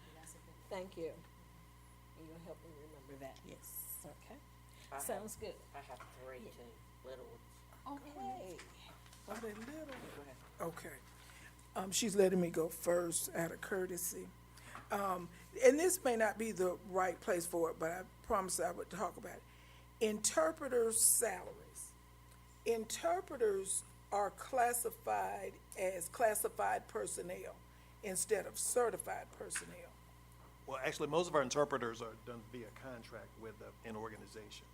you, that's a good one. Thank you. And you'll help me remember that. Yes. Okay. I have- Sounds good. I have three too, little ones. Okay. Are they little? Go ahead. Okay. She's letting me go first out of courtesy. And this may not be the right place for it, but I promised I would talk about it. Interpreters' salaries. Interpreters are classified as classified personnel instead of certified personnel. Well, actually, most of our interpreters are done via contract with an organization.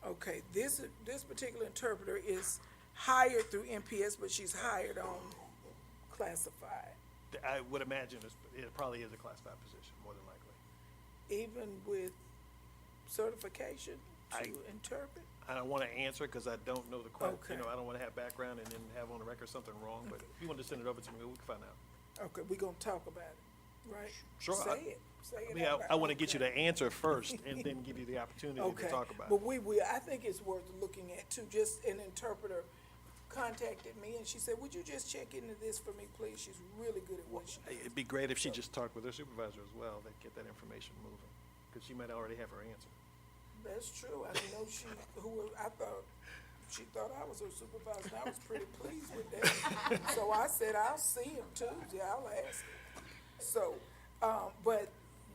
Okay, this particular interpreter is hired through MPS, but she's hired on classified. I would imagine it probably is a classified position, more than likely. Even with certification to I- interpret? I don't want to answer because I don't know the question. Okay. I don't want to have background and then have on the record something wrong, but if you want to send it over to me, we can find out. Okay, we're gonna talk about it, right? Sure, Say it. I mean, I want to get you to answer first and then give you the opportunity to Okay, talk about but it. I think it's worth looking at too. Just an interpreter contacted me and she said, would you just check into this for me, please? She's really good at what she does. It'd be great if she just talked with her supervisor as well, they'd get that information moving, because she might already have her answer. That's true. I know she thought I was her supervisor, and I was pretty pleased with that. So I said, I'll see him Tuesday, I'll ask him. So, but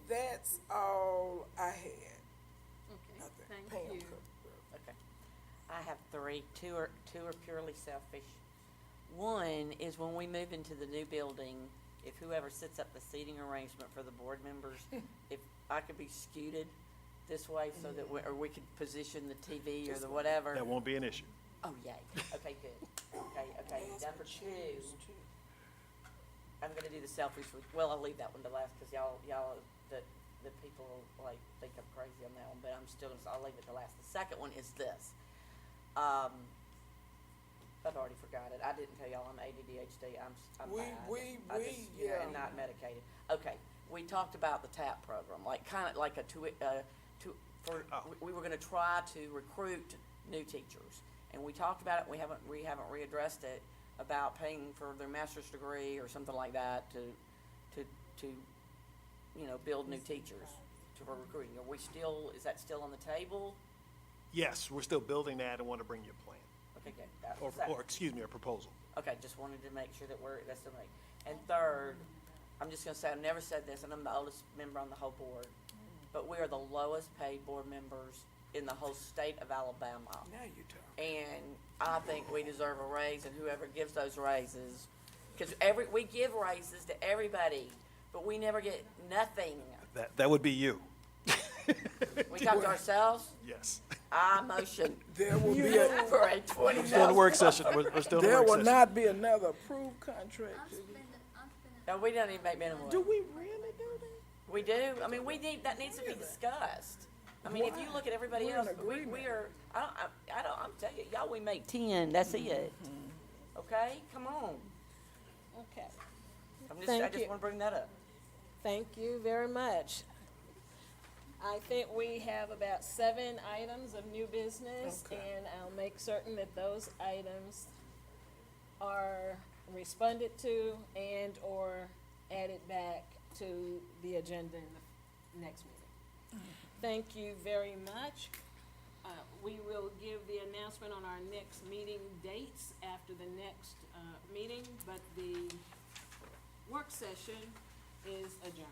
that's all I had. Nothing. Pam, Okay. I have three. Two are purely selfish. One is when we move into the new building, if whoever sets up the seating arrangement for the board members, if I could be scooted this way so that we could position the TV or the whatever. That won't be an issue. Oh, yay. Okay, good. Okay. Number two, I'm gonna do the selfish, well, I'll leave that one to last, cause y'all, the people like think I'm crazy on that one, but I'll leave it to last. The second one is this. I've already forgot it. I didn't tell y'all I'm ADHD. I'm bad. Yeah. And not medicated. Okay, we talked about the TAP program, kinda like we were gonna try to recruit new teachers. And we talked about it, we haven't readdressed it, about paying for their master's degree or something like that to build new teachers for recruiting. Is that still on the table? Yes, we're still building that and want to bring you a plan, Okay, good. or excuse me, a proposal. Okay, just wanted to make sure that that's still me. And third, I'm just gonna say, I've never said this, and I'm the oldest member on the whole board, but we are the lowest paid board members in the whole state of Alabama. Now you're talking. And I think we deserve a raise, and whoever gives those raises, because we give raises to everybody, but we never get nothing. That would be you. We talk to ourselves? Yes. I motion There will be a, for a $20,000. We're still in the work session. We're still in the there work will session. not be another approved contract. No, we don't even make minimum wage. Do we really do that? We do. I mean, that needs to be discussed. I mean, if you look at everybody We're in else, agreement. we are, I'm telling you, y'all, we make 10, that's it. Okay, come on. Okay. I Thank just you. wanna bring that up. Thank you very much. I think we have about 7 items of new business, and I'll make certain that those items are responded to and/or added back to the agenda in the next meeting. Thank you very much. We will give the announcement on our next meeting dates after the next meeting, but the work session is adjourned.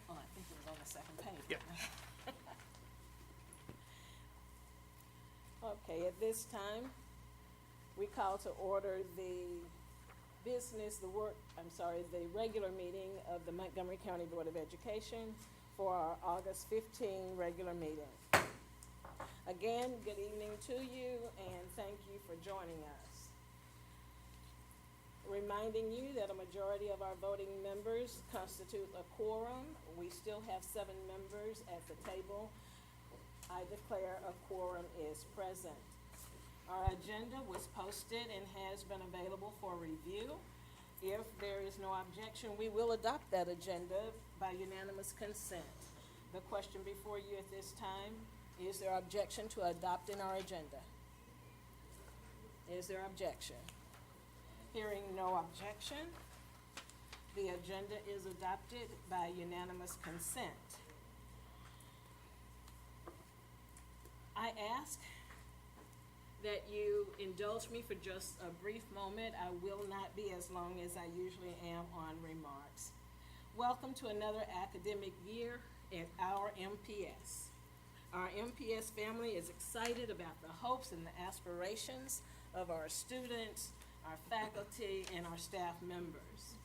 Oh, I think it was on the second page. Yep. Okay, at this time, we call to order the the regular meeting of the Montgomery County Board of Education for our August 15 regular meeting. Again, good evening to you, and thank you for joining us. Reminding you that a majority of our voting members constitute a quorum. We still have 7 members at the table. I declare a quorum is present. Our agenda was posted and has been available for review. If there is no objection, we will adopt that agenda by unanimous consent. The question before you at this time, is there objection to adopting our agenda? Is there objection? Hearing no objection, the agenda is adopted by unanimous consent. I ask that you indulge me for just a brief moment. I will not be as long as I usually am on remarks. Welcome to another academic year at our MPS. Our MPS family is excited about the hopes and the aspirations of our students, our faculty, and our staff members.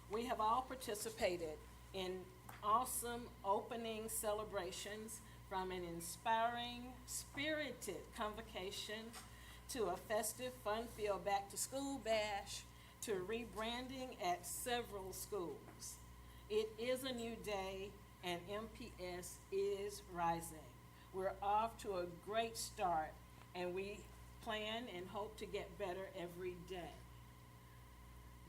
We have all participated in awesome opening celebrations, from an inspiring, spirited convocation to a festive, fun-filled back-to-school bash to rebranding at several schools. It is a new day, and MPS is rising. We're off to a great start, and we plan and hope to get better every day.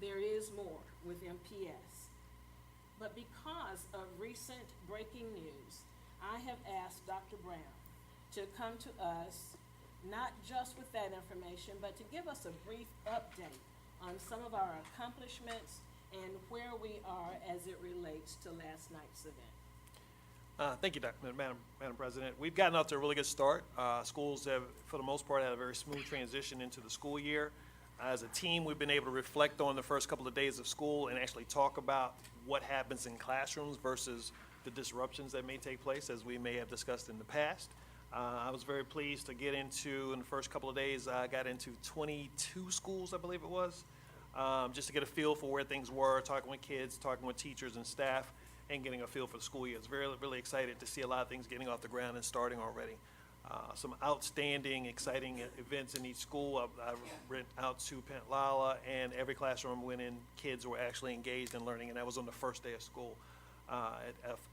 There is more with MPS. But because of recent breaking news, I have asked Dr. Brown to come to us, not just with that information, but to give us a brief update on some of our accomplishments and where we are as it relates to last night's event. Thank you, Madam President. We've gotten off to a really good start. Schools have, for the most part, had a very smooth transition into the school year. As a team, we've been able to reflect on the first couple of days of school and actually talk about what happens in classrooms versus the disruptions that may take place, as we may have discussed in the past. I was very pleased to get into, in the first couple of days, I got into 22 schools, I believe it was, just to get a feel for where things were, talking with kids, talking with teachers and staff, and getting a feel for the school year. It's really excited to see a lot of things getting off the ground and starting already. Some outstanding, exciting events in each school. I went out to Pentlala, and every classroom went in, kids were actually engaged in learning, and that was on the first day of school.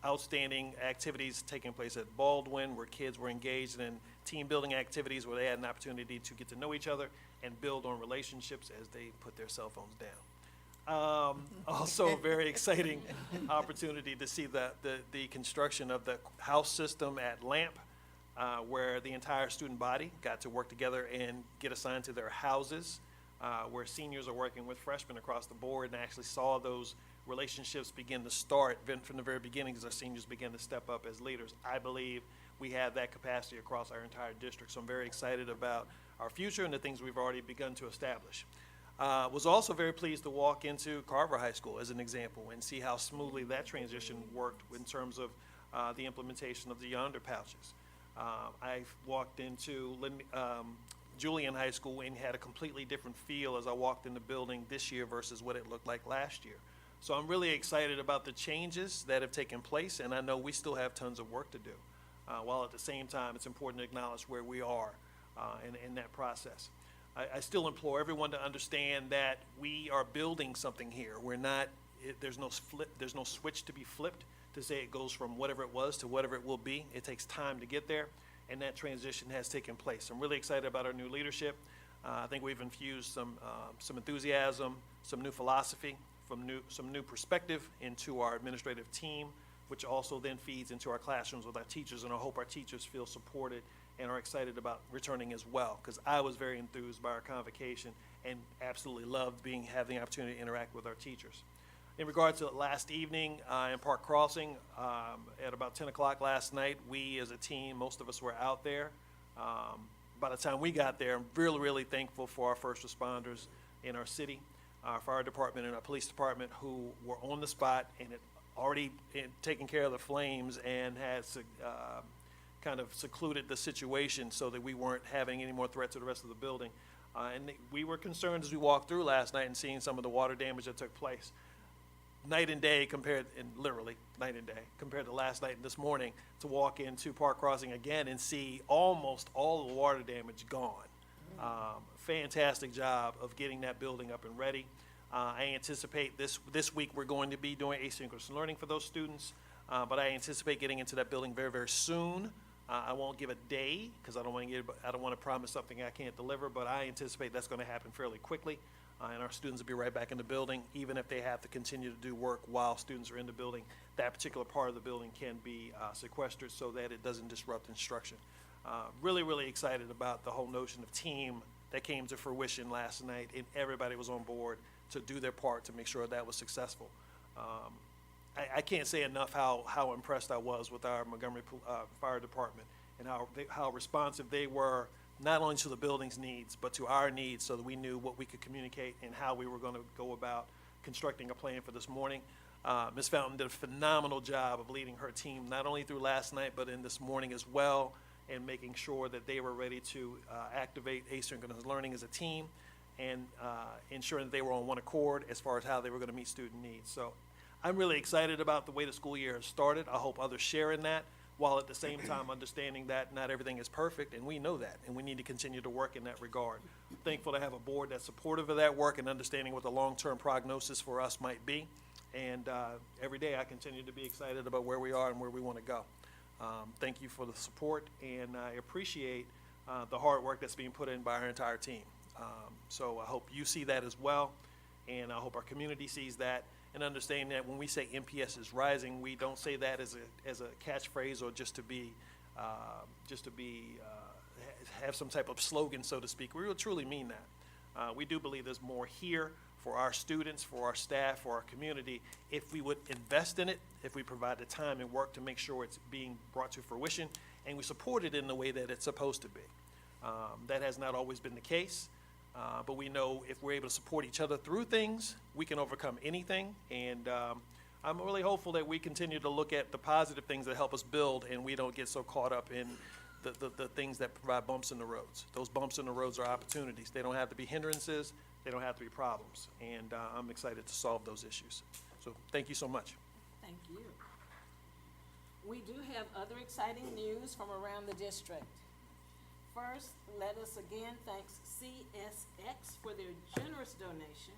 Outstanding activities taking place at Baldwin, where kids were engaged in team building activities where they had an opportunity to get to know each other and build on relationships as they put their cell phones down. Also a very exciting opportunity to see the construction of the house system at Lamp, where the entire student body got to work together and get assigned to their houses, where seniors are working with freshmen across the board, and actually saw those relationships begin to start from the very beginning as our seniors begin to step up as leaders. I believe we have that capacity across our entire district, so I'm very excited about our future and the things we've already begun to establish. Was also very pleased to walk into Carver High School as an example and see how smoothly that transition worked in terms of the implementation of the yonder pouches. I walked into Julian High School and had a completely different feel as I walked in the building this year versus what it looked like last year. So I'm really excited about the changes that have taken place, and I know we still have tons of work to do. While at the same time, it's important to acknowledge where we are in that process. I still implore everyone to understand that we are building something here. We're not, there's no switch to be flipped to say it goes from whatever it was to whatever it will be. It takes time to get there, and that transition has taken place. I'm really excited about our new leadership. I think we've infused some enthusiasm, some new philosophy, some new perspective into our administrative team, which also then feeds into our classrooms with our teachers, and I hope our teachers feel supported and are excited about returning as well, because I was very enthused by our convocation and absolutely loved having the opportunity to interact with our teachers. In regard to last evening in Park Crossing, at about 10 o'clock last night, we as a team, most of us were out there. By the time we got there, I'm really, really thankful for our first responders in our city, our fire department and our police department, who were on the spot and had already taken care of the flames and had kind of secluded the situation so that we weren't having any more threat to the rest of the building. And we were concerned as we walked through last night and seeing some of the water damage that took place. Night and day literally night and day, compared to last night and this morning, to walk into Park Crossing again and see almost all the water damage gone. Fantastic job of getting that building up and ready. I anticipate this week we're going to be doing asynchronous learning for those students, but I anticipate getting into that building very, very soon. I won't give a day because I don't want to promise something I can't deliver, but I anticipate that's going to happen fairly quickly, and our students will be right back in the building, even if they have to continue to do work while students are in the building. That particular part of the building can be sequestered so that it doesn't disrupt instruction. Really, really excited about the whole notion of team that came to fruition last night, and everybody was on board to do their part to make sure that was successful. I can't say enough how impressed I was with our Montgomery Fire Department and how responsive they were, not only to the building's needs, but to our needs, so that we knew what we could communicate and how we were going to go about constructing a plan for this morning. Ms. Fountain did a phenomenal job of leading her team, not only through last night, but in this morning as well, and making sure that they were ready to activate asynchronous learning as a team, and ensuring that they were on one accord as far as how they were going to meet student needs. So I'm really excited about the way the school year has started. I hope others share in that, while at the same time understanding that not everything is perfect, and we know that, and we need to continue to work in that regard. I'm thankful to have a board that's supportive of that work and understanding what the long-term prognosis for us might be. And every day I continue to be excited about where we are and where we want to go. Thank you for the support, and I appreciate the hard work that's being put in by our entire team. So I hope you see that as well, and I hope our community sees that, and understand that when we say MPS is rising, we don't say that as a catchphrase or just to have some type of slogan, so to speak. We will truly mean that. We do believe there's more here for our students, for our staff, for our community, if we would invest in it, if we provide the time and work to make sure it's being brought to fruition, and we support it in the way that it's supposed to be. That has not always been the case. But we know if we're able to support each other through things, we can overcome anything. And I'm really hopeful that we continue to look at the positive things that help us build, and we don't get so caught up in the things that provide bumps in the roads. Those bumps in the roads are opportunities. They don't have to be hindrances. They don't have to be problems. And I'm excited to solve those issues. So thank you so much. Thank you. We do have other exciting news from around the district. First, let us again thank CSX for their generous donation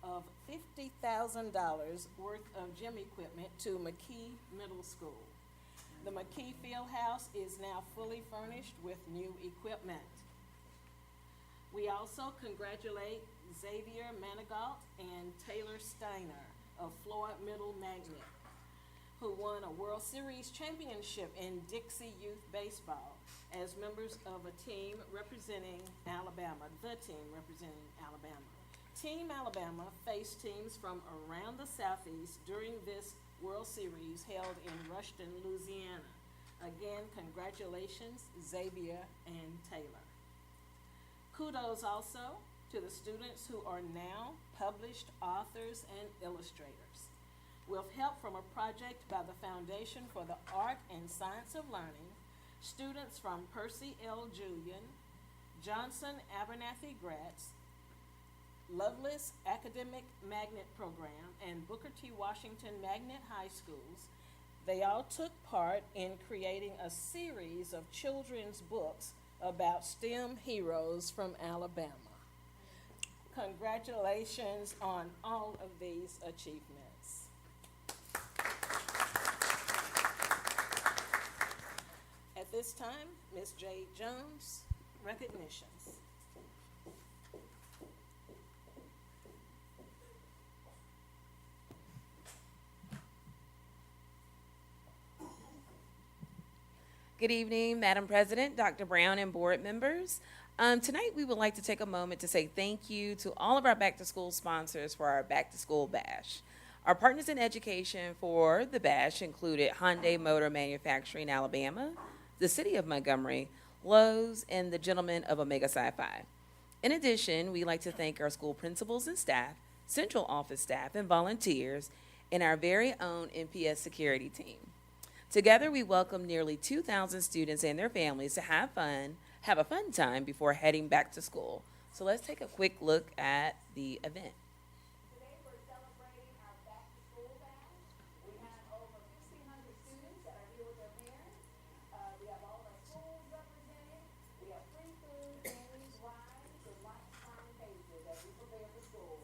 of $50,000 worth of gym equipment to McKee Middle School. The McKee Fieldhouse is now fully furnished with new equipment. We also congratulate Xavier Manigault and Taylor Steiner of Floyd Middle Magnet, who won a World Series championship in Dixie Youth Baseball as members of a team representing Alabama, the team representing Alabama. Team Alabama faced teams from around the Southeast during this World Series held in Rushton, Louisiana. Again, congratulations, Xavier and Taylor. Kudos also to the students who are now published authors and illustrators. With help from a project by the Foundation for the Art and Science of Learning, students from Percy L. Julian, Johnson Abernathy Gratz, Lovelace Academic Magnet Program, and Booker T. Washington Magnet High Schools. They all took part in creating a series of children's books about STEM heroes from Alabama. Congratulations on all of these achievements. At this time, Ms. Jade Jones, recognitions. Good evening, Madam President, Dr. Brown, and board members. Tonight, we would like to take a moment to say thank you to all of our back-to-school sponsors for our back-to-school bash. Our partners in education for the bash included Hyundai Motor Manufacturing, Alabama, the City of Montgomery, Lowe's, and the gentlemen of Omega Sci-Fi. In addition, we'd like to thank our school principals and staff, central office staff, and volunteers, and our very own MPS security team. Together, we welcome nearly 2,000 students and their families to have a fun time before heading back to school. So let's take a quick look at the event. Today we're celebrating our back to school bash. We have over 1,500 students that are here with their parents. We have all our schools represented. We have free food, games, rides, and lots of fun faces as we prepare for school.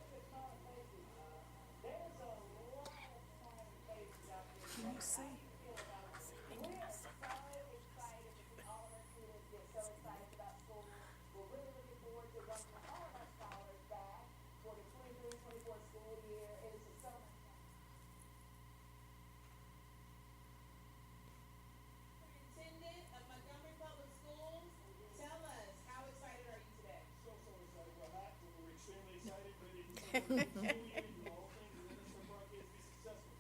There's a lot of fun faces out there. Can you see? Superintendent of Montgomery Public Schools, tell us, how excited are you today? So excited. We're hot, but we're extremely excited, ready to do all things in this for our kids to be successful.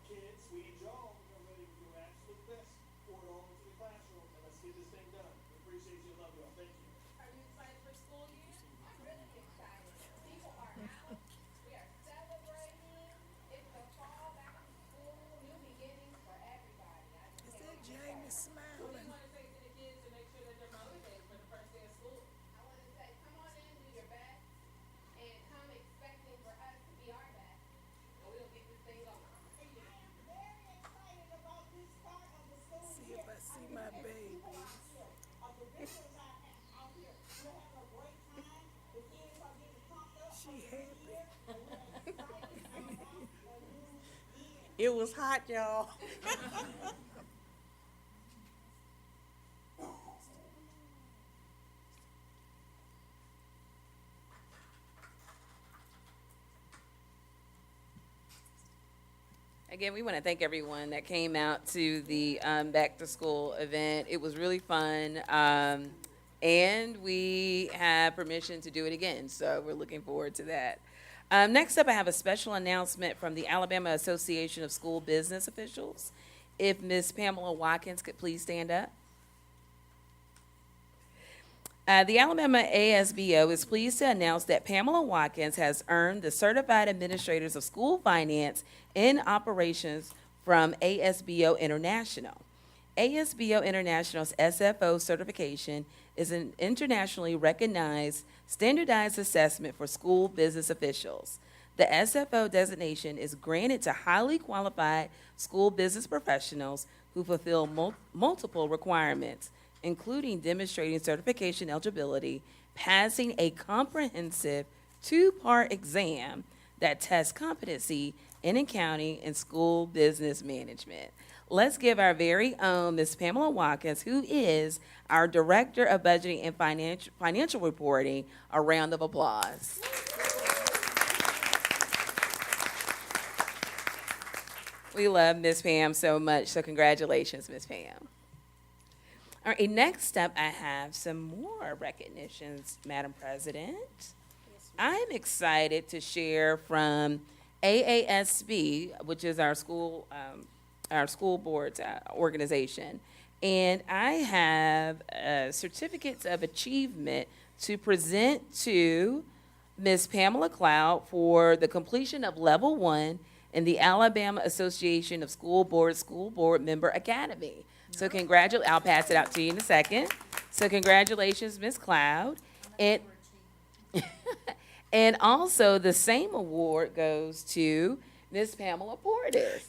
Kids, we need y'all. We're ready to do our absolute best. Pour it all into the classroom, and let's get this thing done. We appreciate you and love y'all. Thank you. Are you excited for school year? I'm really excited. People are out. We are celebrating. It's the fall back to school, new beginnings for everybody. Is that Jamie What do you smiling? want to say to the kids to make sure that they're motivated for the first day of school? I want to say, come on in, do your best, and come expecting for us to be our best, and we'll get this thing going. I am very excited about this start of the school See year. if I see my baby. Of the visitors out here. We're having a great time. The kids are getting pumped up. She happy. It was hot, y'all. Again, we want to thank everyone that came out to the back-to-school event. It was really fun, and we have permission to do it again, so we're looking forward to that. Next up, I have a special announcement from the Alabama Association of School Business Officials. If Ms. Pamela Watkins could please stand up. The Alabama ASBO is pleased to announce that Pamela Watkins has earned the Certified Administrators of School Finance and Operations from ASBO International. ASBO International's SFO certification is an internationally recognized standardized assessment for school business officials. The SFO designation is granted to highly qualified school business professionals who fulfill multiple requirements, including demonstrating certification eligibility, passing a comprehensive two-part exam that tests competency in accounting and school business management. Let's give our very own Ms. Pamela Watkins, who is our Director of Budgeting and Financial Reporting, a round of applause. We love Ms. Pam so much, so congratulations, Ms. Pam. All right, next up, I have some more recognitions, Madam President. I'm excited to share from AASB, which is our school board's organization, and I have certificates of achievement to present to Ms. Pamela Cloud for the completion of Level 1 in the Alabama Association of School Board Member Academy. So congratulations. I'll pass it out to you in a second. So congratulations, Ms. Cloud. And, and also, the same award goes to Ms. Pamela Portis.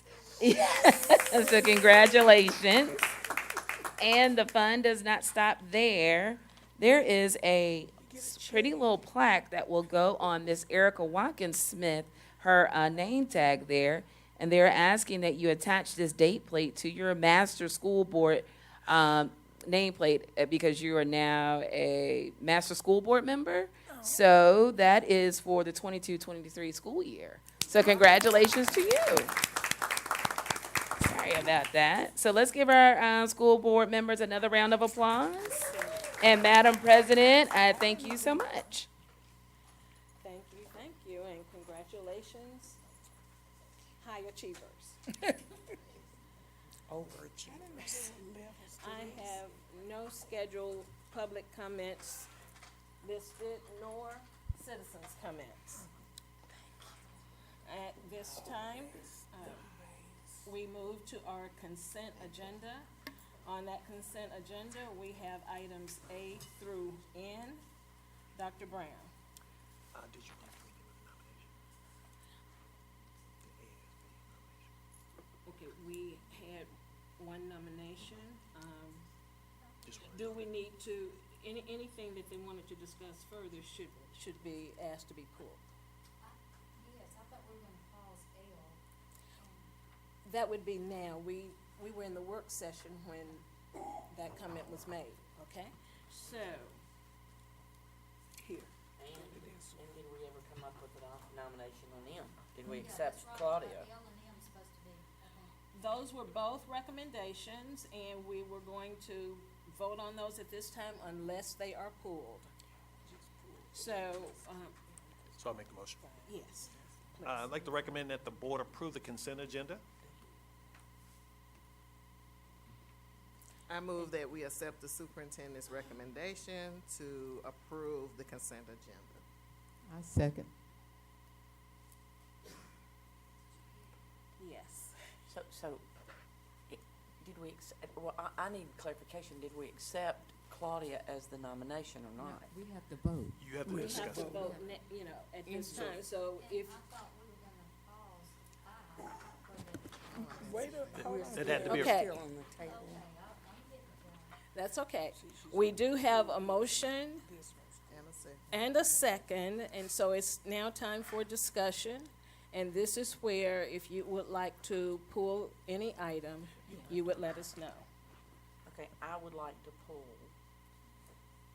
So congratulations. And the fun does not stop there. There is a pretty little plaque that will go on Miss Erica Watkins Smith, her name tag there. And they're asking that you attach this date plate to your master school board nameplate because you are now a master school board member. So that is for the 22-23 school year. So congratulations to you. Sorry about that. So let's give our school board members another round of applause. And Madam President, I thank you so much. Thank you, and congratulations, high achievers. Overachievers. I have no scheduled public comments listed, nor citizens' comments. At this time, we move to our consent agenda. On that consent agenda, we have items A through N. Dr. Brown. Did you want to give a nomination? Okay, we had one nomination. Just one. Do we need to, anything that they wanted to discuss further should be asked to be pulled? Yes, I thought we were gonna pause L. That would be now. We were in the work session when that comment was made, okay? So, here. And did we ever come up with a nomination on M? Did we accept Claudia? L and M supposed to be, I think. Those were both recommendations, and we were going to vote on those at this time unless they are pulled. So, So I'll make the motion. yes. I'd like to recommend that the board approve the consent agenda. I move that we accept the superintendent's recommendation to approve the consent agenda. I second. Yes. So, did we well, I need clarification. Did we accept Claudia as the nomination or not? We have to vote. You have to We have discuss to it. vote, at this time, so if, I thought we were gonna pause I for the, Wait a, hold on. It had to be, okay, Still on the table. okay, I'm getting it, John. that's okay. We do have a motion And a second. and a second, and so it's now time for discussion. And this is where, if you would like to pull any item, you would let us know. Okay, I would like to pull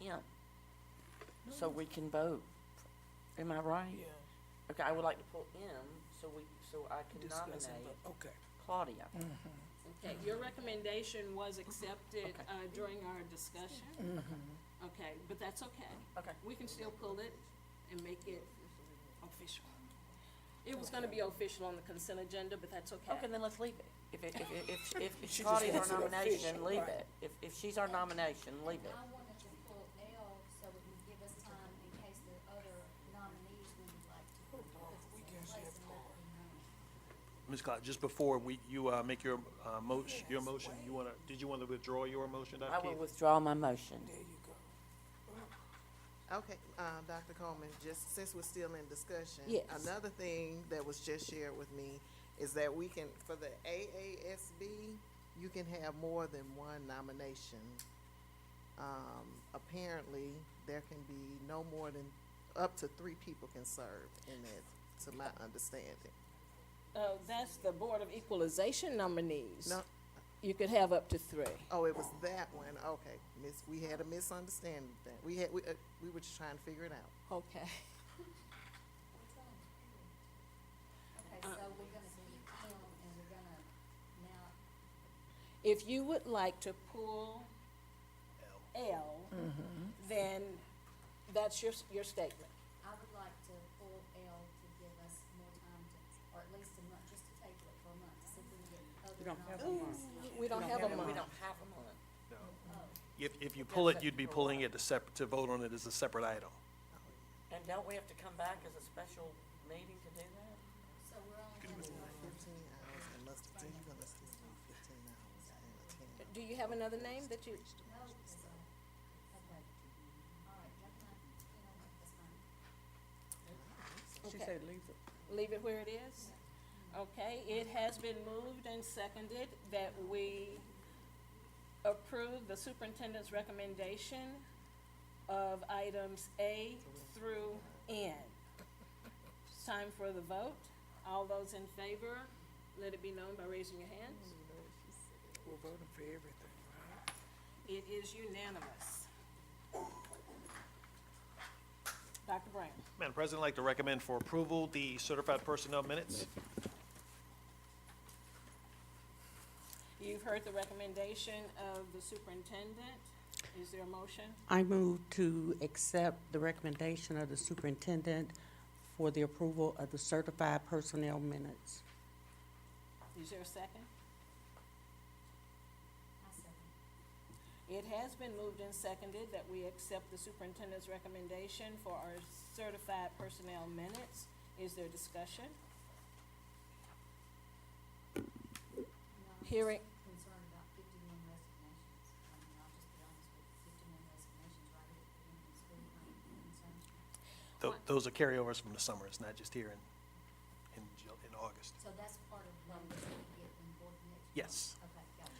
M, so we can vote. Am I right? Yeah. Okay, I would like to pull M, so I can Discuss and nominate vote. Okay. Claudia. Okay, your recommendation was accepted during our discussion. Okay, but that's okay. Okay. We can still pull it and make it official. It was gonna be official on the consent agenda, but that's okay. Okay, then let's leave it. If She just Claudia's wants our it nomination, official, leave right. it. If she's our nomination, leave it. I wanted to pull L so it would give us time in case the other nominees we would like to put in place and let them know. Ms. Clark, just before you make your motion, did you want to withdraw your motion, Dr. I Keith? will withdraw my motion. There you go. Okay, Dr. Coleman, just since we're still in discussion. Yes. Another thing that was just shared with me is that we can, for the AASB, you can have more than one nomination. Apparently, there can be no more than, up to 3 people can serve in that, to my understanding. That's the Board of Equalization nominees. No, You could have up to 3. oh, it was that one, okay. We had a misunderstanding then. We were just trying to figure it out. Okay. Okay, so we're gonna keep M and we're gonna now, If you would like to pull L, then that's your statement. I would like to pull L to give us more time to, or at least a month, just to table it for a month, to see if we can get other nominees. We don't have a month. We don't have a month. No. If you pull it, you'd be pulling it to vote on it as a separate item. And don't we have to come back as a special meeting to do that? So we're only gonna do 15 hours, and must still need 15 hours and attend. Do you have another name that you, no, so Okay. Leave it where it is? Okay, it has been moved and seconded that we approve the superintendent's recommendation of items A through N. It's time for the vote. All those in favor, let it be known by raising your hands. We're voting for everything, right? It is unanimous. Dr. Brown. Madam President, I'd like to recommend for approval the certified personnel minutes. You've heard the recommendation of the superintendent. Is there a motion? I move to accept the recommendation of the superintendent for the approval of the certified personnel minutes. Is there a second? I second. It has been moved and seconded that we accept the superintendent's recommendation for our certified personnel minutes. Is there discussion? Hearing, Concerned about 51 resignations. I mean, I'll just be honest with you, 51 resignations right at the beginning of school. I'm concerned. Those are carryovers from the summer. It's not just here in August. So that's part of what we're going to get in board next. Yes. Okay, got it.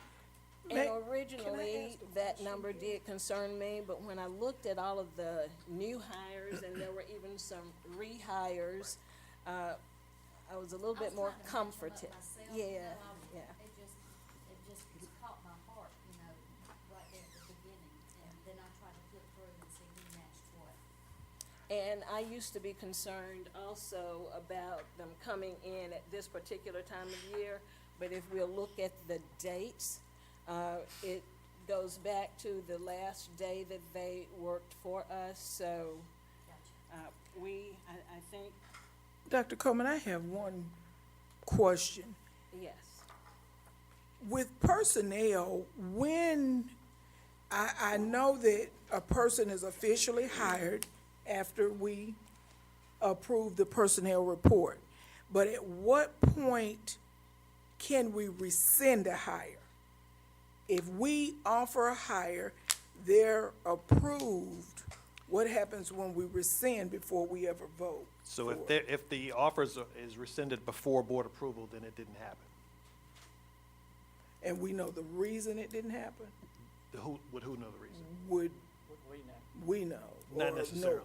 and Can I originally, ask a that question number here? did concern me, but when I looked at all of the new hires and there were even some rehires, I was a little bit more comforted. Yeah, yeah. It just caught my heart, you know, right there at the beginning, and then I tried to flip through and see who matched what. And I used to be concerned also about them coming in at this particular time of year, but if we'll look at the dates, it goes back to the last day that they worked for us, so, I think, Dr. Coleman, I have one question. yes. With personnel, when, I know that a person is officially hired after we approve the personnel report, but at what point can we rescind a hire? If we offer a hire, they're approved, what happens when we rescind before we ever vote? So for it? if the offer is rescinded before board approval, then it didn't happen. And we know the reason it didn't happen? Would who know the reason? Would We know. we know? Not or no? necessarily.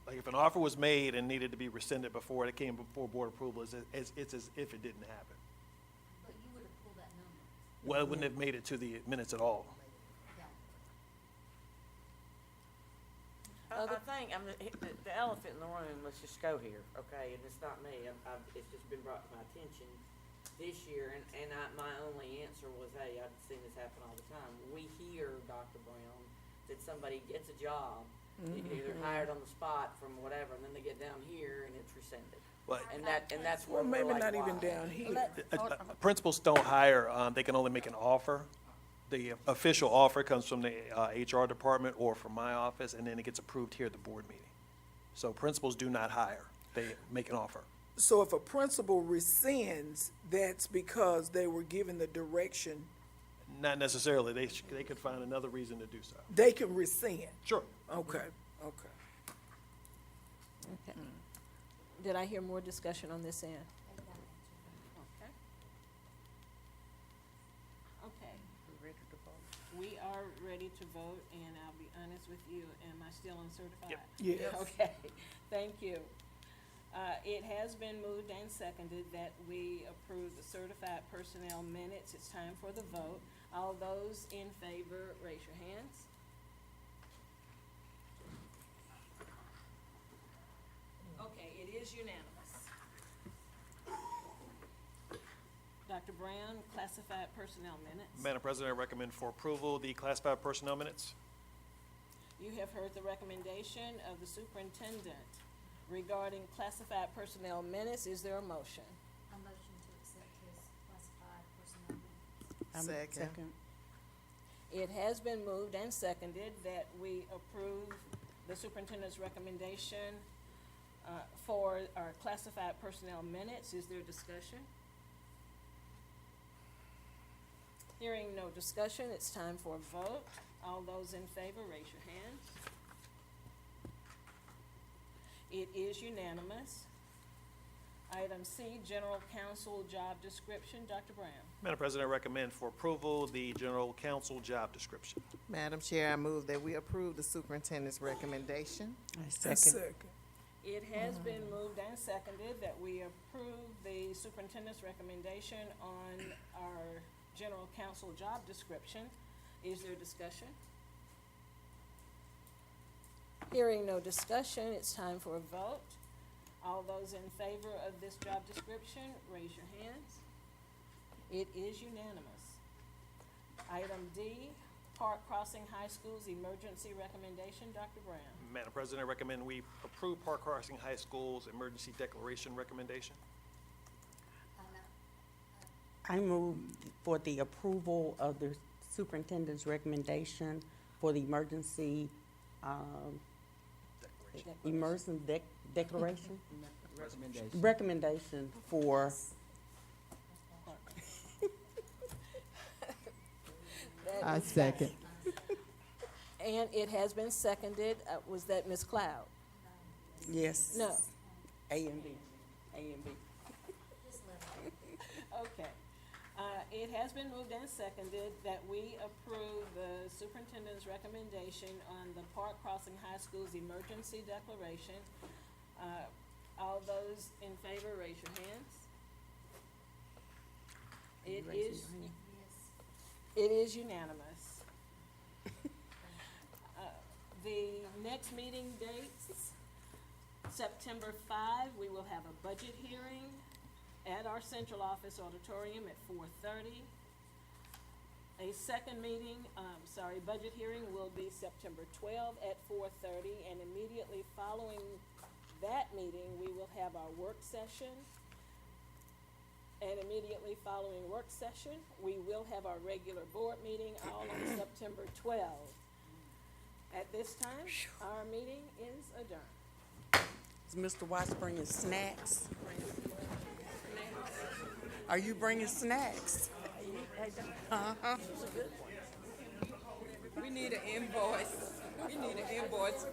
Like if an offer was made and needed to be rescinded before it came before board approval, it's as if it didn't happen. But you would have pulled that number. Well, it wouldn't have made it to the minutes at all. Got it. I think, the elephant in the room, let's just go here, okay, and it's not me, it's just been brought to my attention this year, and my only answer was, hey, I've seen this happen all the time. We hear, Dr. Brown, that somebody gets a job, either hired on the spot from whatever, and then they get down here and it's rescinded. Well, And that's Well, where we're maybe like, not even why? down here. Principals don't hire, they can only make an offer. The official offer comes from the HR department or from my office, and then it gets approved here at the board meeting. So principals do not hire, they make an offer. So if a principal rescinds, that's because they were given the direction, Not necessarily, they could find another reason to do so. they can rescind? Sure. Okay. Okay. Did I hear more discussion on this end? Okay. Okay. We are ready to vote, and I'll be honest with you, am I still uncertified? Yep. Yes. Okay, thank you. It has been moved and seconded that we approve the certified personnel minutes. It's time for the vote. All those in favor, raise your hands. Okay, it is unanimous. Dr. Brown, classified personnel minutes. Madam President, I recommend for approval the classified personnel minutes. You have heard the recommendation of the superintendent regarding classified personnel minutes. Is there a motion? A motion to accept his classified personnel minutes. Second. It has been moved and seconded that we approve the superintendent's recommendation for our classified personnel minutes. Is there discussion? Hearing no discussion, it's time for a vote. All those in favor, raise your hands. It is unanimous. Item C, general counsel job description. Dr. Brown. Madam President, I recommend for approval the general counsel job description. Madam Chair, I move that we approve the superintendent's recommendation. I second. It has been moved and seconded that we approve the superintendent's recommendation on our general counsel job description. Is there discussion? Hearing no discussion, it's time for a vote. All those in favor of this job description, raise your hands. It is unanimous. Item D, Park Crossing High School's emergency recommendation. Dr. Brown. Madam President, I recommend we approve Park Crossing High School's emergency declaration recommendation. I move for the approval of the superintendent's recommendation for the emergency, declaration? Recommendation for, I second. And it has been seconded. Was that Ms. Cloud? yes. No. A and B, A and B. Okay. It has been moved and seconded that we approve the superintendent's recommendation on the Park Crossing High School's emergency declaration. All those in favor, raise your hands. It is unanimous. The next meeting dates, September 5, we will have a budget hearing at our central office auditorium at 4:30. A second meeting, budget hearing will be September 12 at 4:30, and immediately following that meeting, we will have our work session. And immediately following work session, we will have our regular board meeting, all on September 12. At this time, our meeting is adjourned. Is Mr. Watts bringing snacks? Are you bringing snacks? We need an invoice. We need an invoice.